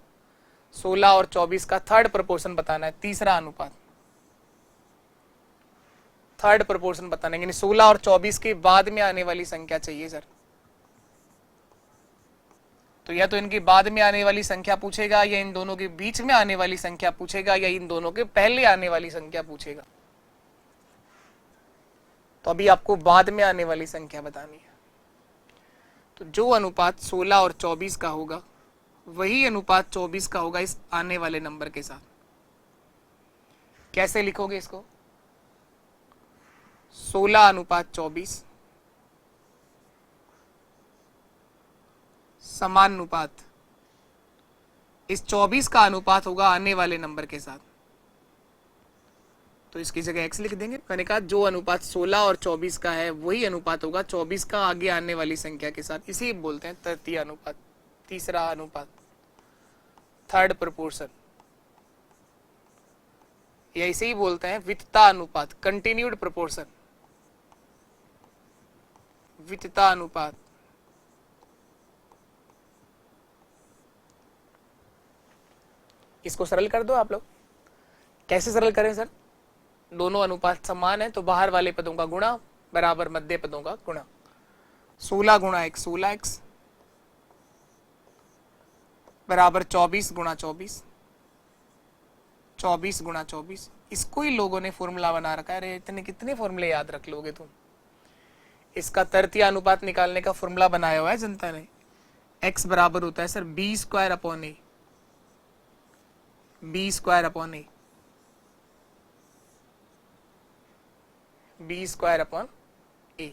[SPEAKER 1] 16 और 24 का थर्ड प्रोपोर्शन बताना है, तीसरा अनुपात, थर्ड प्रोपोर्शन बताना है, यानी 16 और 24 के बाद में आने वाली संख्या चाहिए सर। तो या तो इनके बाद में आने वाली संख्या पूछेगा, या इन दोनों के बीच में आने वाली संख्या पूछेगा, या इन दोनों के पहले आने वाली संख्या पूछेगा। तो अभी आपको बाद में आने वाली संख्या बतानी है। तो जो अनुपात 16 और 24 का होगा वही अनुपात 24 का होगा इस आने वाले नंबर के साथ। कैसे लिखोगे इसको? 16 अनुपात 24 समानुपात इस 24 का अनुपात होगा आने वाले नंबर के साथ। तो इसकी जगह x लिख देंगे। मैंने कहा जो अनुपात 16 और 24 का है वही अनुपात होगा 24 का आगे आने वाली संख्या के साथ। इसी बोलते हैं तृतीय अनुपात, तीसरा अनुपात, थर्ड प्रोपोर्शन, या इसे ही बोलते हैं वितता अनुपात, कंटिन्यूड प्रोपोर्शन, वितता अनुपात। इसको सरल कर दो आप लोग। कैसे सरल करें सर? दोनों अनुपात समान है तो बाहर वाले पदों का गुणा बराबर मध्य पदों का गुणा। 16 गुणा x 16x बराबर 24 गुणा 24, 24 गुणा 24। इसको ही लोगों ने फॉर्मूला बना रखा है। अरे इतने कितने फॉर्मूले याद रख लोगे तुम? इसका तृतीय अनुपात निकालने का फॉर्मूला बनाया हुआ है जनता ने। x बराबर होता है सर b स्क्वायर अपॉन ए, b स्क्वायर अपॉन ए, b स्क्वायर अपॉन ए।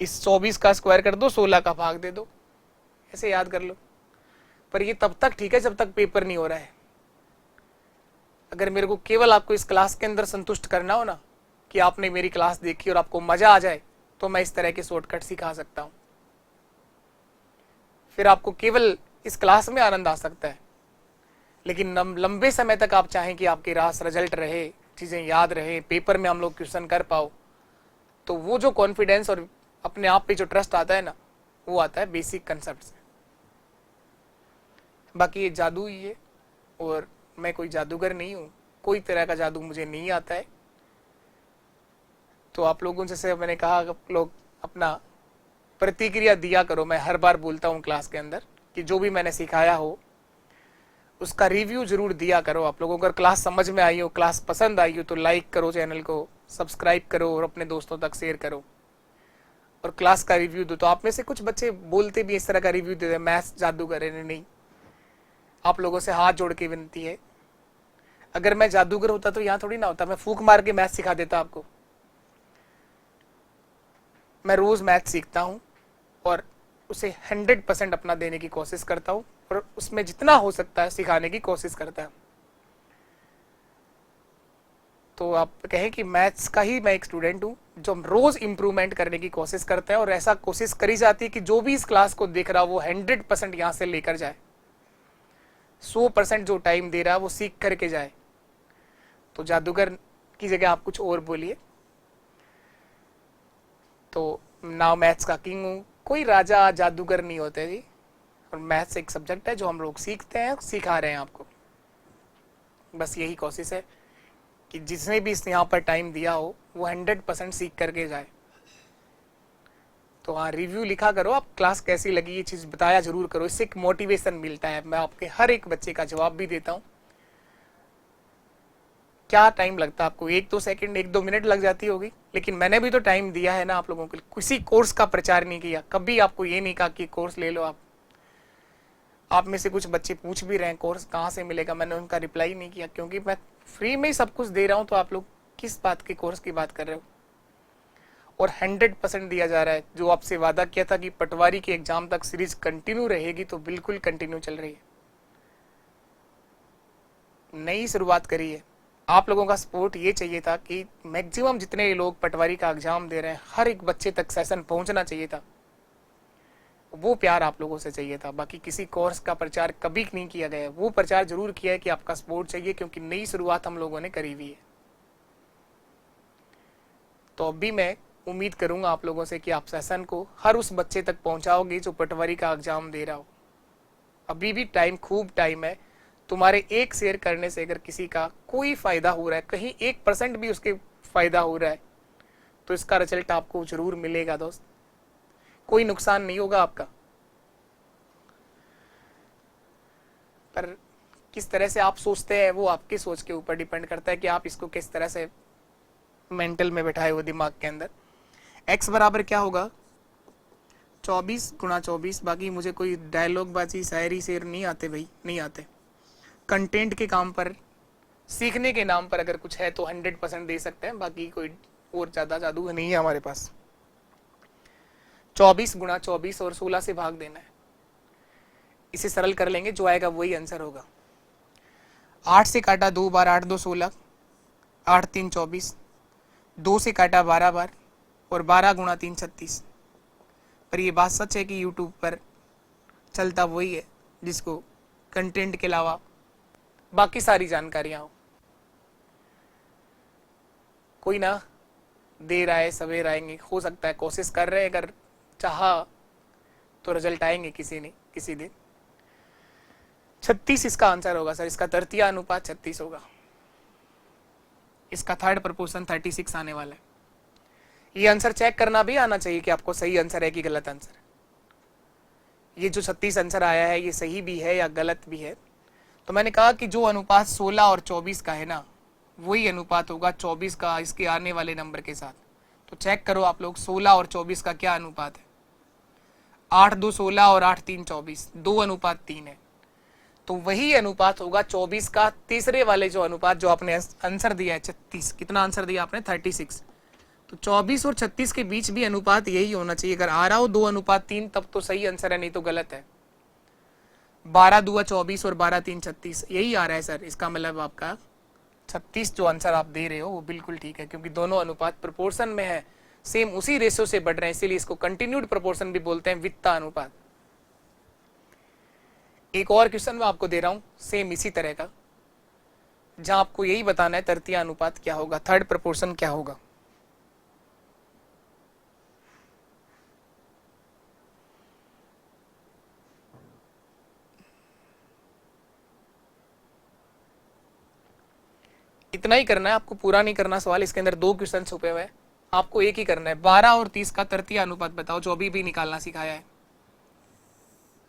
[SPEAKER 1] इस 24 का स्क्वायर कर दो, 16 का भाग दे दो, ऐसे याद कर लो। पर ये तब तक ठीक है जब तक पेपर नहीं हो रहा है। अगर मेरे को केवल आपको इस क्लास के अंदर संतुष्ट करना हो ना कि आपने मेरी क्लास देखी और आपको मजा आ जाए, तो मैं इस तरह के शॉर्टकट सिखा सकता हूं। फिर आपको केवल इस क्लास में आनंद आ सकता है। लेकिन लंबे समय तक आप चाहें कि आपके रास रिजल्ट रहे, चीजें याद रहे, पेपर में हम लोग क्वेश्चन कर पाओ, तो वो जो कॉन्फिडेंस और अपने आप पे जो ट्रस्ट आता है ना, वो आता है बेसिक कंसेप्ट से। बाकी ये जादू ही है, और मैं कोई जादूगर नहीं हूं, कोई तरह का जादू मुझे नहीं आता है। तो आप लोगों जैसे मैंने कहा, आप लोग अपना प्रतिक्रिया दिया करो। मैं हर बार बोलता हूं क्लास के अंदर कि जो भी मैंने सिखाया हो उसका रिव्यू जरूर दिया करो। आप लोगों को अगर क्लास समझ में आई हो, क्लास पसंद आई हो, तो लाइक करो, चैनल को सब्सक्राइब करो और अपने दोस्तों तक शेयर करो और क्लास का रिव्यू दो। तो आप में से कुछ बच्चे बोलते भी इस तरह का रिव्यू देते हैं, मैथ्स जादूगर है। नहीं, आप लोगों से हाथ जोड़ के विनती है, अगर मैं जादूगर होता तो यहां थोड़ी ना होता, मैं फूक मार के मैथ सिखा देता आपको। मैं रोज मैथ सीखता हूं और उसे 100% अपना देने की कोशिश करता हूं और उसमें जितना हो सकता है सिखाने की कोशिश करता हूं। तो आप कहें कि मैथ्स का ही मैं एक स्टूडेंट हूं जो रोज इंप्रूवमेंट करने की कोशिश करता है, और ऐसा कोशिश करी जाती है कि जो भी इस क्लास को देख रहा हो वो 100% यहां से लेकर जाए, 100% जो टाइम दे रहा है वो सीख करके जाए। तो जादूगर की जगह आप कुछ और बोलिए। तो नाउ मैथ्स का किंग हूं, कोई राजा जादूगर नहीं होते जी। और मैथ्स एक सब्जेक्ट है जो हम लोग सीखते हैं, सिखा रहे हैं आपको। बस यही कोशिश है कि जिसने भी इस यहाँ पर टाइम दिया हो वो 100% सीख करके जाए। तो हाँ, रिव्यू लिखा करो, आप क्लास कैसी लगी ये चीज बताया जरूर करो, इससे एक मोटिवेशन मिलता है। मैं आपके हर एक बच्चे का जवाब भी देता हूँ। क्या टाइम लगता है आपको? 1-2 सेकंड, 1-2 मिनट लग जाती होगी, लेकिन मैंने भी तो टाइम दिया है ना आप लोगों के लिए। किसी कोर्स का प्रचार नहीं किया, कभी आपको ये नहीं कहा कि कोर्स ले लो। आप में से कुछ बच्चे पूछ भी रहे हैं कोर्स कहाँ से मिलेगा, मैंने उनका रिप्लाई नहीं किया, क्योंकि मैं फ्री में ही सब कुछ दे रहा हूँ। तो आप लोग किस बात के कोर्स की बात कर रहे हो? और 100% दिया जा रहा है। जो आपसे वादा किया था कि पटवारी के एग्जाम तक सीरीज कंटिन्यू रहेगी, तो बिल्कुल कंटिन्यू चल रही है। नई शुरुआत करी है। आप लोगों का सपोर्ट ये चाहिए था कि मैक्सिमम जितने लोग पटवारी का एग्जाम दे रहे हैं, हर एक बच्चे तक सेशन पहुंचना चाहिए था। वो प्यार आप लोगों से चाहिए था। बाकी किसी कोर्स का प्रचार कभी नहीं किया गया। वो प्रचार जरूर किया है कि आपका सपोर्ट चाहिए, क्योंकि नई शुरुआत हम लोगों ने करी हुई है। तो अभी मैं उम्मीद करूंगा आप लोगों से कि आप सेशन को हर उस बच्चे तक पहुंचाओगे जो पटवारी का एग्जाम दे रहा हो। अभी भी टाइम, खूब टाइम है। तुम्हारे एक शेयर करने से अगर किसी का कोई फायदा हो रहा है, कहीं 1% भी उसके फायदा हो रहा है, तो इसका रिजल्ट आपको जरूर मिलेगा दोस्त। कोई नुकसान नहीं होगा आपका। पर किस तरह से आप सोचते हैं वो आपकी सोच के ऊपर डिपेंड करता है कि आप इसको किस तरह से मेंटल में बैठाए हो दिमाग के अंदर। x बराबर क्या होगा 24 गुणा 24। बाकी मुझे कोई डायलॉग बाजी शायरी शेर नहीं आते भाई, नहीं आते। कंटेंट के काम पर, सीखने के नाम पर अगर कुछ है तो 100% दे सकते हैं, बाकी कोई और ज्यादा जादू नहीं है हमारे पास। 24 गुणा 24 और 16 से भाग देना है। इसे सरल कर लेंगे, जो आएगा वही आंसर होगा। 8 से काटा 2 बार, 8 2 16, 8 3 24, 2 से काटा 12 बार और 12 गुणा 3 36। पर ये बात सच है कि यूट्यूब पर चलता वही है जिसको कंटेंट के अलावा बाकी सारी जानकारियां हो। कोई ना, देर आए सवेर आएंगे, हो सकता है कोशिश कर रहे हैं, अगर चाहा तो रिजल्ट आएंगे किसी दिन। 36 इसका आंसर होगा सर, इसका तृतीय अनुपात 36 होगा। इसका थर्ड प्रपोर्शन 36 आने वाला है। ये आंसर चेक करना भी आना चाहिए कि आपको सही आंसर है कि गलत आंसर। ये जो 36 आंसर आया है ये सही भी है या गलत भी है। तो मैंने कहा कि जो अनुपात 16 और 24 का है ना, वही अनुपात होगा 24 का इसके आने वाले नंबर के साथ। तो चेक करो आप लोग, 16 और 24 का क्या अनुपात है। 8 2 16 और 8 3 24, 2:3 है। तो वही अनुपात होगा 24 का तीसरे वाले जो अनुपात जो आपने आंसर दिया है 36। कितना आंसर दिया आपने 36। तो 24 और 36 के बीच भी अनुपात यही होना चाहिए। अगर आ रहा हो 2:3 तब तो सही आंसर है, नहीं तो गलत है। 12 2 24 और 12 3 36 यही आ रहा है सर। इसका मतलब आपका 36 जो आंसर आप दे रहे हो वो बिल्कुल ठीक है, क्योंकि दोनों अनुपात प्रोपोर्शन में है, सेम उसी रेशियो से बढ़ रहे हैं, इसीलिए इसको कंटिन्यूड प्रोपोर्शन भी बोलते हैं, वित्ता अनुपात। एक और क्वेश्चन मैं आपको दे रहा हूं सेम इसी तरह का, जहां आपको यही बताना है तृतीय अनुपात क्या होगा, थर्ड प्रोपोर्शन क्या होगा। इतना ही करना है आपको, पूरा नहीं करना सवाल। इसके अंदर 2 क्वेश्चन छुपे हुए हैं, आपको एक ही करना है। 12 और 30 का तृतीय अनुपात बताओ, जो अभी भी निकालना सिखाया है।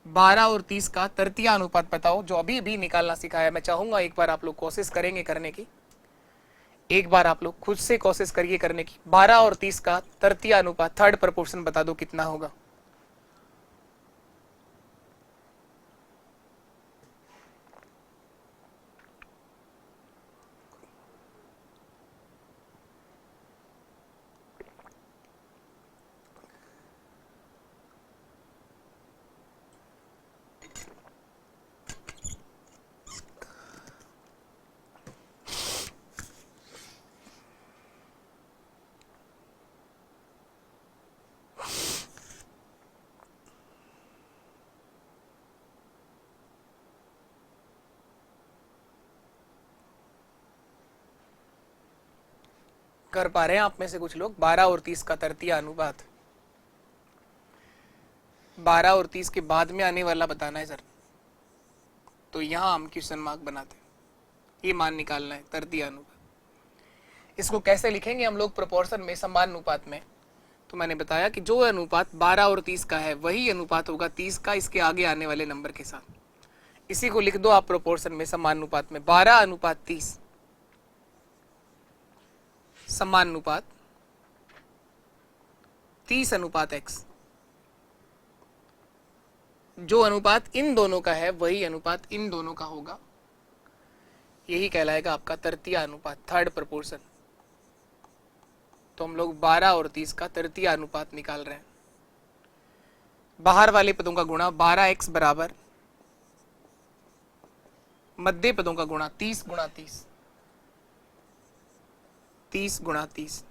[SPEAKER 1] 12 और 30 का तृतीय अनुपात बताओ, जो अभी भी निकालना सिखाया है। मैं चाहूंगा एक बार आप लोग कोशिश करेंगे करने की, एक बार आप लोग खुद से कोशिश करिए करने की। 12 और 30 का तृतीय अनुपात, थर्ड प्रोपोर्शन बता दो कितना होगा। कर पा रहे हैं आप में से कुछ लोग? 12 और 30 का तृतीय अनुपात 12 और 30 के बाद में आने वाला बताना है सर। तो यहां हम क्वेश्चन मार्क बनाते हैं, ये मान निकालना है तृतीय अनुपात। इसको कैसे लिखेंगे हम लोग प्रोपोर्शन में, समान अनुपात में? तो मैंने बताया कि जो अनुपात 12 और 30 का है वही अनुपात होगा 30 का इसके आगे आने वाले नंबर के साथ। इसी को लिख दो आप प्रोपोर्शन में, समान अनुपात में। 12 अनुपात 30 समान अनुपात 30 अनुपात x। जो अनुपात इन दोनों का है वही अनुपात इन दोनों का होगा, यही कहलाएगा आपका तृतीय अनुपात, थर्ड प्रोपोर्शन। तो हम लोग 12 और 30 का तृतीय अनुपात निकाल रहे हैं। बाहर वाले पदों का गुणा 12x बराबर मध्य पदों का गुणा 30 गुणा 30, 30 गुणा 30।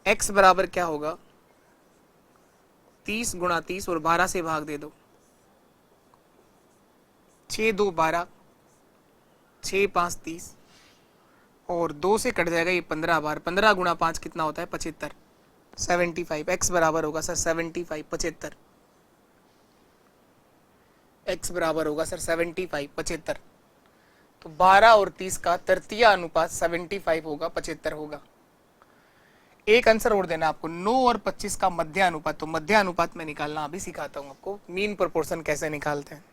[SPEAKER 1] x बराबर क्या होगा 30 गुणा 30 और 12 से भाग दे दो। 6 2 12, 6 5 30 और 2 से कट जाएगा ये 15 बार। 15 गुणा 5 कितना होता है 75, 75। x बराबर होगा सर 75, 75। x बराबर होगा सर 75, 75। तो 12 और 30 का तृतीय अनुपात 75 होगा, 75 होगा। एक आंसर और देना आपको, 9 और 25 का मध्य अनुपात। तो मध्य अनुपात में निकालना अभी सिखाता हूं आपको, मीन प्रोपोर्शन कैसे निकालते हैं।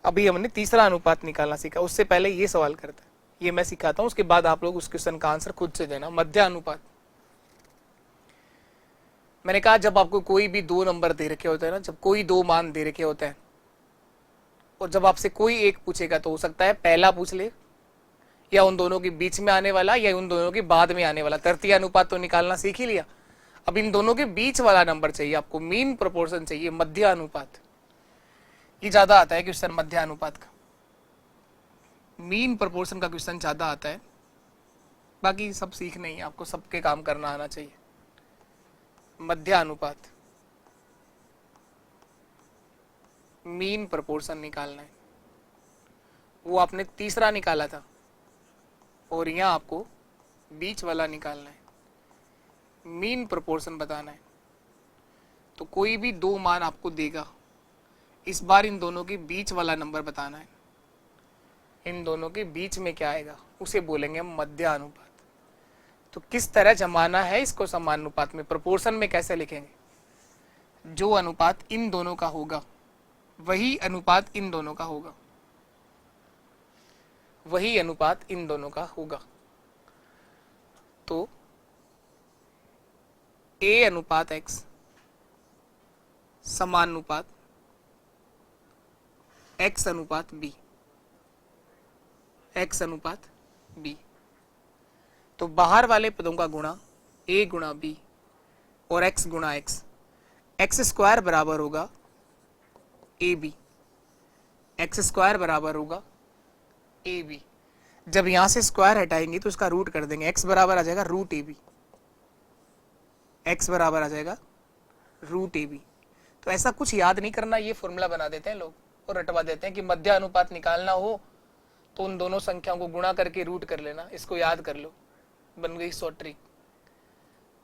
[SPEAKER 1] अभी हमने तीसरा अनुपात निकालना सीखा, उससे पहले ये सवाल करते हैं, ये मैं सिखाता हूं, उसके बाद आप लोग उस क्वेश्चन का आंसर खुद से देना। मध्य अनुपात मैंने कहा जब आपको कोई भी दो नंबर दे रखे होते हैं ना, जब कोई दो मान दे रखे होते हैं और जब आपसे कोई एक पूछेगा तो हो सकता है पहला पूछ ले, या उन दोनों के बीच में आने वाला, या उन दोनों के बाद में आने वाला। तृतीय अनुपात तो निकालना सीख ही लिया, अब इन दोनों के बीच वाला नंबर चाहिए आपको, मीन प्रोपोर्शन चाहिए, मध्य अनुपात। ये ज्यादा आता है क्वेश्चन मध्य अनुपात का, मीन प्रोपोर्शन का क्वेश्चन ज्यादा आता है। बाकी सब सीख नहीं है आपको, सबके काम करना आना चाहिए। मध्य अनुपात, मीन प्रोपोर्शन निकालना है, वो आपने तीसरा निकाला था और यहां आपको बीच वाला निकालना है, मीन प्रोपोर्शन बताना है। तो कोई भी दो मान आपको देगा, इस बार इन दोनों के बीच वाला नंबर बताना है। इन दोनों के बीच में क्या आएगा उसे बोलेंगे हम मध्य अनुपात। तो किस तरह जमाना है इसको समानुपात में, प्रोपोर्शन में कैसे लिखेंगे? जो अनुपात इन दोनों का होगा वही अनुपात इन दोनों का होगा, वही अनुपात इन दोनों का होगा। तो A अनुपात X समानुपात X अनुपात B, X अनुपात B। तो बाहर वाले पदों का गुणा A गुणा B और X गुणा X, एक्स स्क्वायर बराबर होगा AB, एक्स स्क्वायर बराबर होगा AB। जब यहां से स्क्वायर हटाएंगे तो इसका रूट कर देंगे, x बराबर आ जाएगा रूट AB, x बराबर आ जाएगा रूट AB। तो ऐसा कुछ याद नहीं करना, ये फॉर्मूला बना देते हैं लोग और रटवा देते हैं कि मध्य अनुपात निकालना हो तो उन दोनों संख्याओं को गुणा करके रूट कर लेना, इसको याद कर लो, बन गई शॉर्ट ट्रिक।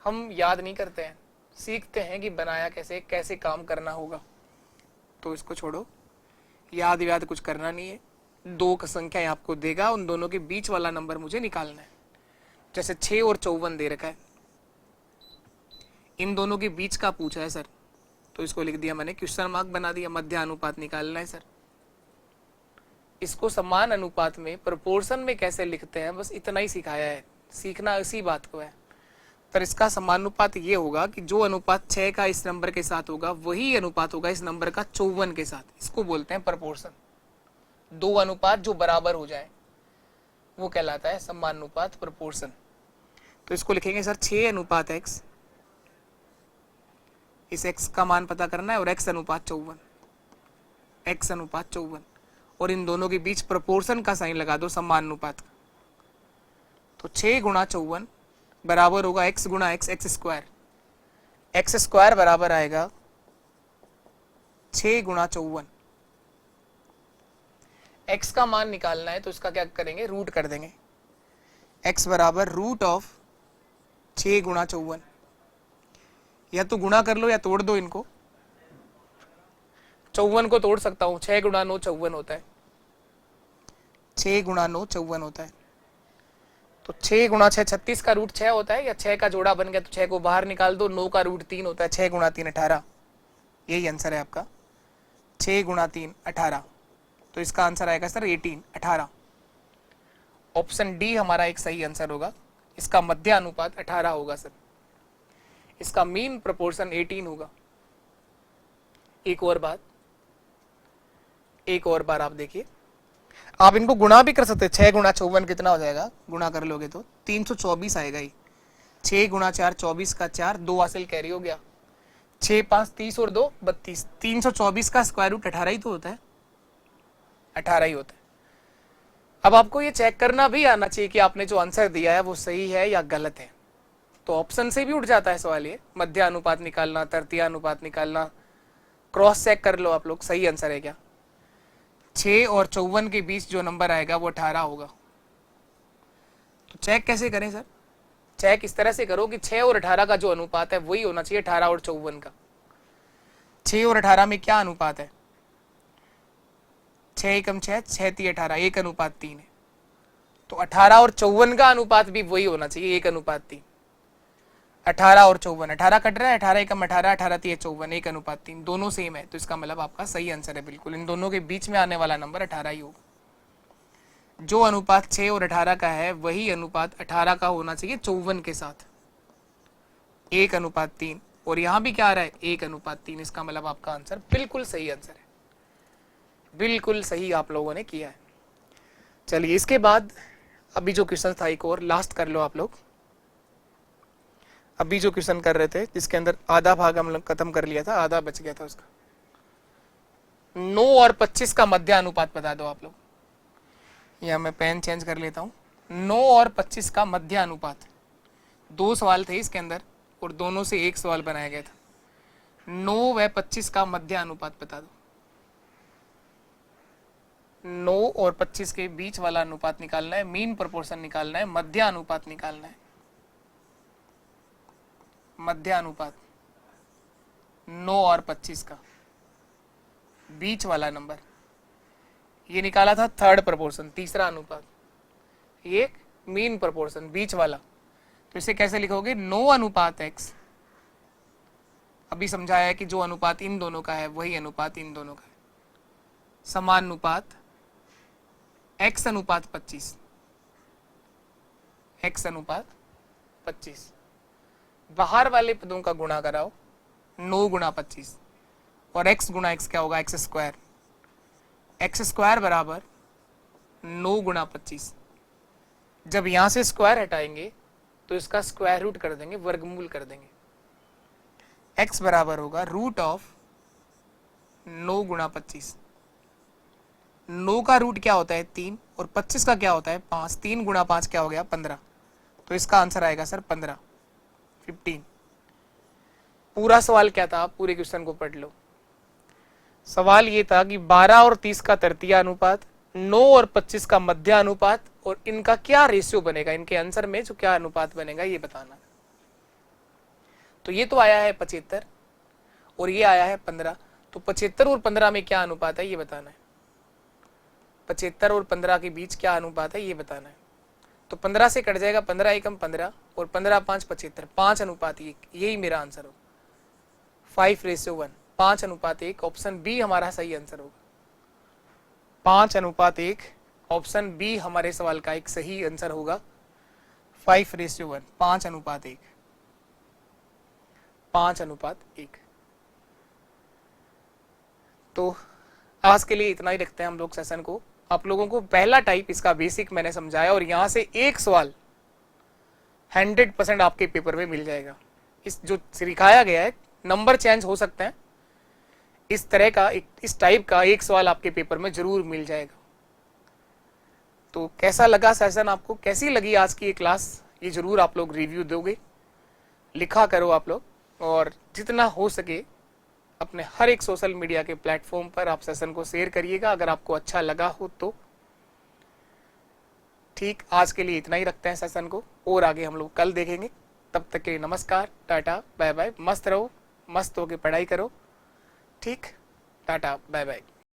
[SPEAKER 1] हम याद नहीं करते हैं, सीखते हैं कि बनाया कैसे, कैसे काम करना होगा। तो इसको छोड़ो, याद याद कुछ करना नहीं है। दो संख्याएं आपको देगा, उन दोनों के बीच वाला नंबर मुझे निकालना है। जैसे 6 और 54 दे रखा है, इन दोनों के बीच का पूछा है सर, तो इसको लिख दिया मैंने, क्वेश्चन मार्क बना दिया, मध्य अनुपात निकालना है सर। इसको समान अनुपात में प्रोपोर्शन में कैसे लिखते हैं बस इतना ही सिखाया है, सीखना इसी बात को है। पर इसका समानुपात ये होगा कि जो अनुपात 6 का इस नंबर के साथ होगा वही अनुपात होगा इस नंबर का 54 के साथ, इसको बोलते हैं प्रोपोर्शन। दो अनुपात जो बराबर हो जाए वो कहलाता है समानुपात प्रोपोर्शन। तो इसको लिखेंगे सर 6 अनुपात x, इस x का मान पता करना है, और x अनुपात 54, x अनुपात 54, और इन दोनों के बीच प्रोपोर्शन का साइन लगा दो समानुपात का। तो 6 गुणा 54 बराबर होगा x गुणा x, x square, x square बराबर आएगा 6 गुणा 54। x का मान निकालना है तो इसका क्या करेंगे, रूट कर देंगे, x बराबर रूट ऑफ 6 गुणा 54। या तो गुणा कर लो या तोड़ दो इनको, 54 को तोड़ सकता हूं, 6 गुणा 9 54 होता है, 6 गुणा 9 54 होता है। तो 6 गुणा 6 36 का रूट 6 होता है, या 6 का जोड़ा बन गया तो 6 को बाहर निकाल दो, 9 का रूट 3 होता है, 6 गुणा 3 18, यही आंसर है आपका, 6 गुणा 3 18। तो इसका आंसर आएगा सर 18 18। ऑप्शन डी हमारा एक सही आंसर होगा, इसका मध्य अनुपात 18 होगा सर, इसका मीन प्रोपोर्शन 18 होगा। एक और बार आप देखिए, आप इनको गुणा भी कर सकते हैं, 6 गुणा 54 कितना हो जाएगा, गुणा कर लोगे तो 324 आएगा ही। 6 गुणा 4 24 का 4, 2 हासिल कैरी हो गया, 6 5 30 और 2 32, 324 का स्क्वायर रूट 18 ही तो होता है, 18 ही होता है। अब आपको ये चेक करना भी आना चाहिए कि आपने जो आंसर दिया है वो सही है या गलत है। तो ऑप्शन से भी उठ जाता है सवाल, ये मध्य अनुपात निकालना, तृतीय अनुपात निकालना, क्रॉस चेक कर लो आप लोग सही आंसर है क्या। 6 और 54 के बीच जो नंबर आएगा वो 18 होगा। तो चेक कैसे करें सर, चेक इस तरह से करो कि 6 और 18 का जो अनुपात है वही होना चाहिए 18 और 54 का। 6 और 18 में क्या अनुपात है, 6 एकम 6, 6 3 18, 1 अनुपात 3 है। तो 18 और 54 का अनुपात भी वही होना चाहिए 1 अनुपात 3। 18 और 54, 18 कट रहा है, 18 एकम 18, 18 3 54, 1 अनुपात 3, दोनों सेम है, तो इसका मतलब आपका सही आंसर है बिल्कुल, इन दोनों के बीच में आने वाला नंबर 18 ही होगा। जो अनुपात 6 और 18 का है वही अनुपात 18 का होना चाहिए 54 के साथ, 1 अनुपात 3, और यहां भी क्या आ रहा है 1:3। इसका मतलब आपका आंसर बिल्कुल सही आंसर है, बिल्कुल सही आप लोगों ने किया है। चलिए इसके बाद अभी जो क्वेश्चन था एक और लास्ट कर लो आप लोग। अभी जो क्वेश्चन कर रहे थे जिसके अंदर आधा भाग हम लोग खत्म कर लिया था, आधा बच गया था उसका। 9 और 25 का मध्य अनुपात बता दो आप लोग। या मैं पेन चेंज कर लेता हूं। 9 और 25 का मध्य अनुपात। 2 सवाल थे इसके अंदर और दोनों से एक सवाल बनाया गया था। 9 व 25 का मध्य अनुपात बता दो। 9 और 25 के बीच वाला अनुपात निकालना है, मीन प्रोपोर्शन निकालना है, मध्य अनुपात निकालना है। मध्य अनुपात 9 और 25 का बीच वाला नंबर, ये निकाला था थर्ड प्रोपोर्शन, तीसरा अनुपात। ये मीन प्रोपोर्शन बीच वाला, तो इसे कैसे लिखोगे 9 अनुपात x। अभी समझाया है कि जो अनुपात इन दोनों का है वही अनुपात इन दोनों का है। समान अनुपात x अनुपात 25, x अनुपात 25। बाहर वाले पदों का गुणा कराओ 9 गुणा 25 और x गुणा x क्या होगा x स्क्वायर। x स्क्वायर बराबर 9 गुणा 25। जब यहां से स्क्वायर हटाएंगे तो इसका स्क्वायर रूट कर देंगे, वर्गमूल कर देंगे। x बराबर होगा रूट ऑफ 9 गुणा 25। 9 का रूट क्या होता है 3 और 25 का क्या होता है 5। 3 गुणा 5 क्या हो गया 15। तो इसका आंसर आएगा सर 15, 15। पूरा सवाल क्या था, आप पूरे क्वेश्चन को पढ़ लो। सवाल ये था कि 12 और 30 का तृतीय अनुपात, 9 और 25 का मध्य अनुपात और इनका क्या रेशियो बनेगा, इनके आंसर में जो क्या अनुपात बनेगा ये बताना। तो ये तो आया है 75 और ये आया है 15, तो 75 और 15 में क्या अनुपात है ये बताना है। 75 और 15 के बीच क्या अनुपात है ये बताना है। तो 15 से कट जाएगा 15 एकम 15 और 15 5 75, 5 अनुपात 1, यही मेरा आंसर होगा। 5:1, 5 अनुपात 1, ऑप्शन बी हमारा सही आंसर होगा। 5 अनुपात 1, ऑप्शन बी हमारे सवाल का एक सही आंसर होगा। 5:1, 5 अनुपात 1, 5 अनुपात 1। तो आज के लिए इतना ही रखते हैं हम लोग सेशन को। आप लोगों को पहला टाइप इसका बेसिक मैंने समझाया और यहां से एक सवाल 100% आपके पेपर में मिल जाएगा। इस जो सिखाया गया है, नंबर चेंज हो सकते हैं, इस तरह का इस टाइप का एक सवाल आपके पेपर में जरूर मिल जाएगा। तो कैसा लगा सेशन, आपको कैसी लगी आज की ये क्लास, ये जरूर आप लोग रिव्यू दोगे, लिखा करो आप लोग। और जितना हो सके अपने हर एक सोशल मीडिया के प्लेटफॉर्म पर आप सेशन को शेयर करिएगा अगर आपको अच्छा लगा हो तो। ठीक, आज के लिए इतना ही रखते हैं सेशन को, और आगे हम लोग कल देखेंगे। तब तक के लिए नमस्कार, टाटा, बाय बाय। मस्त रहो, मस्त होके पढ़ाई करो। ठीक, टाटा, बाय बाय।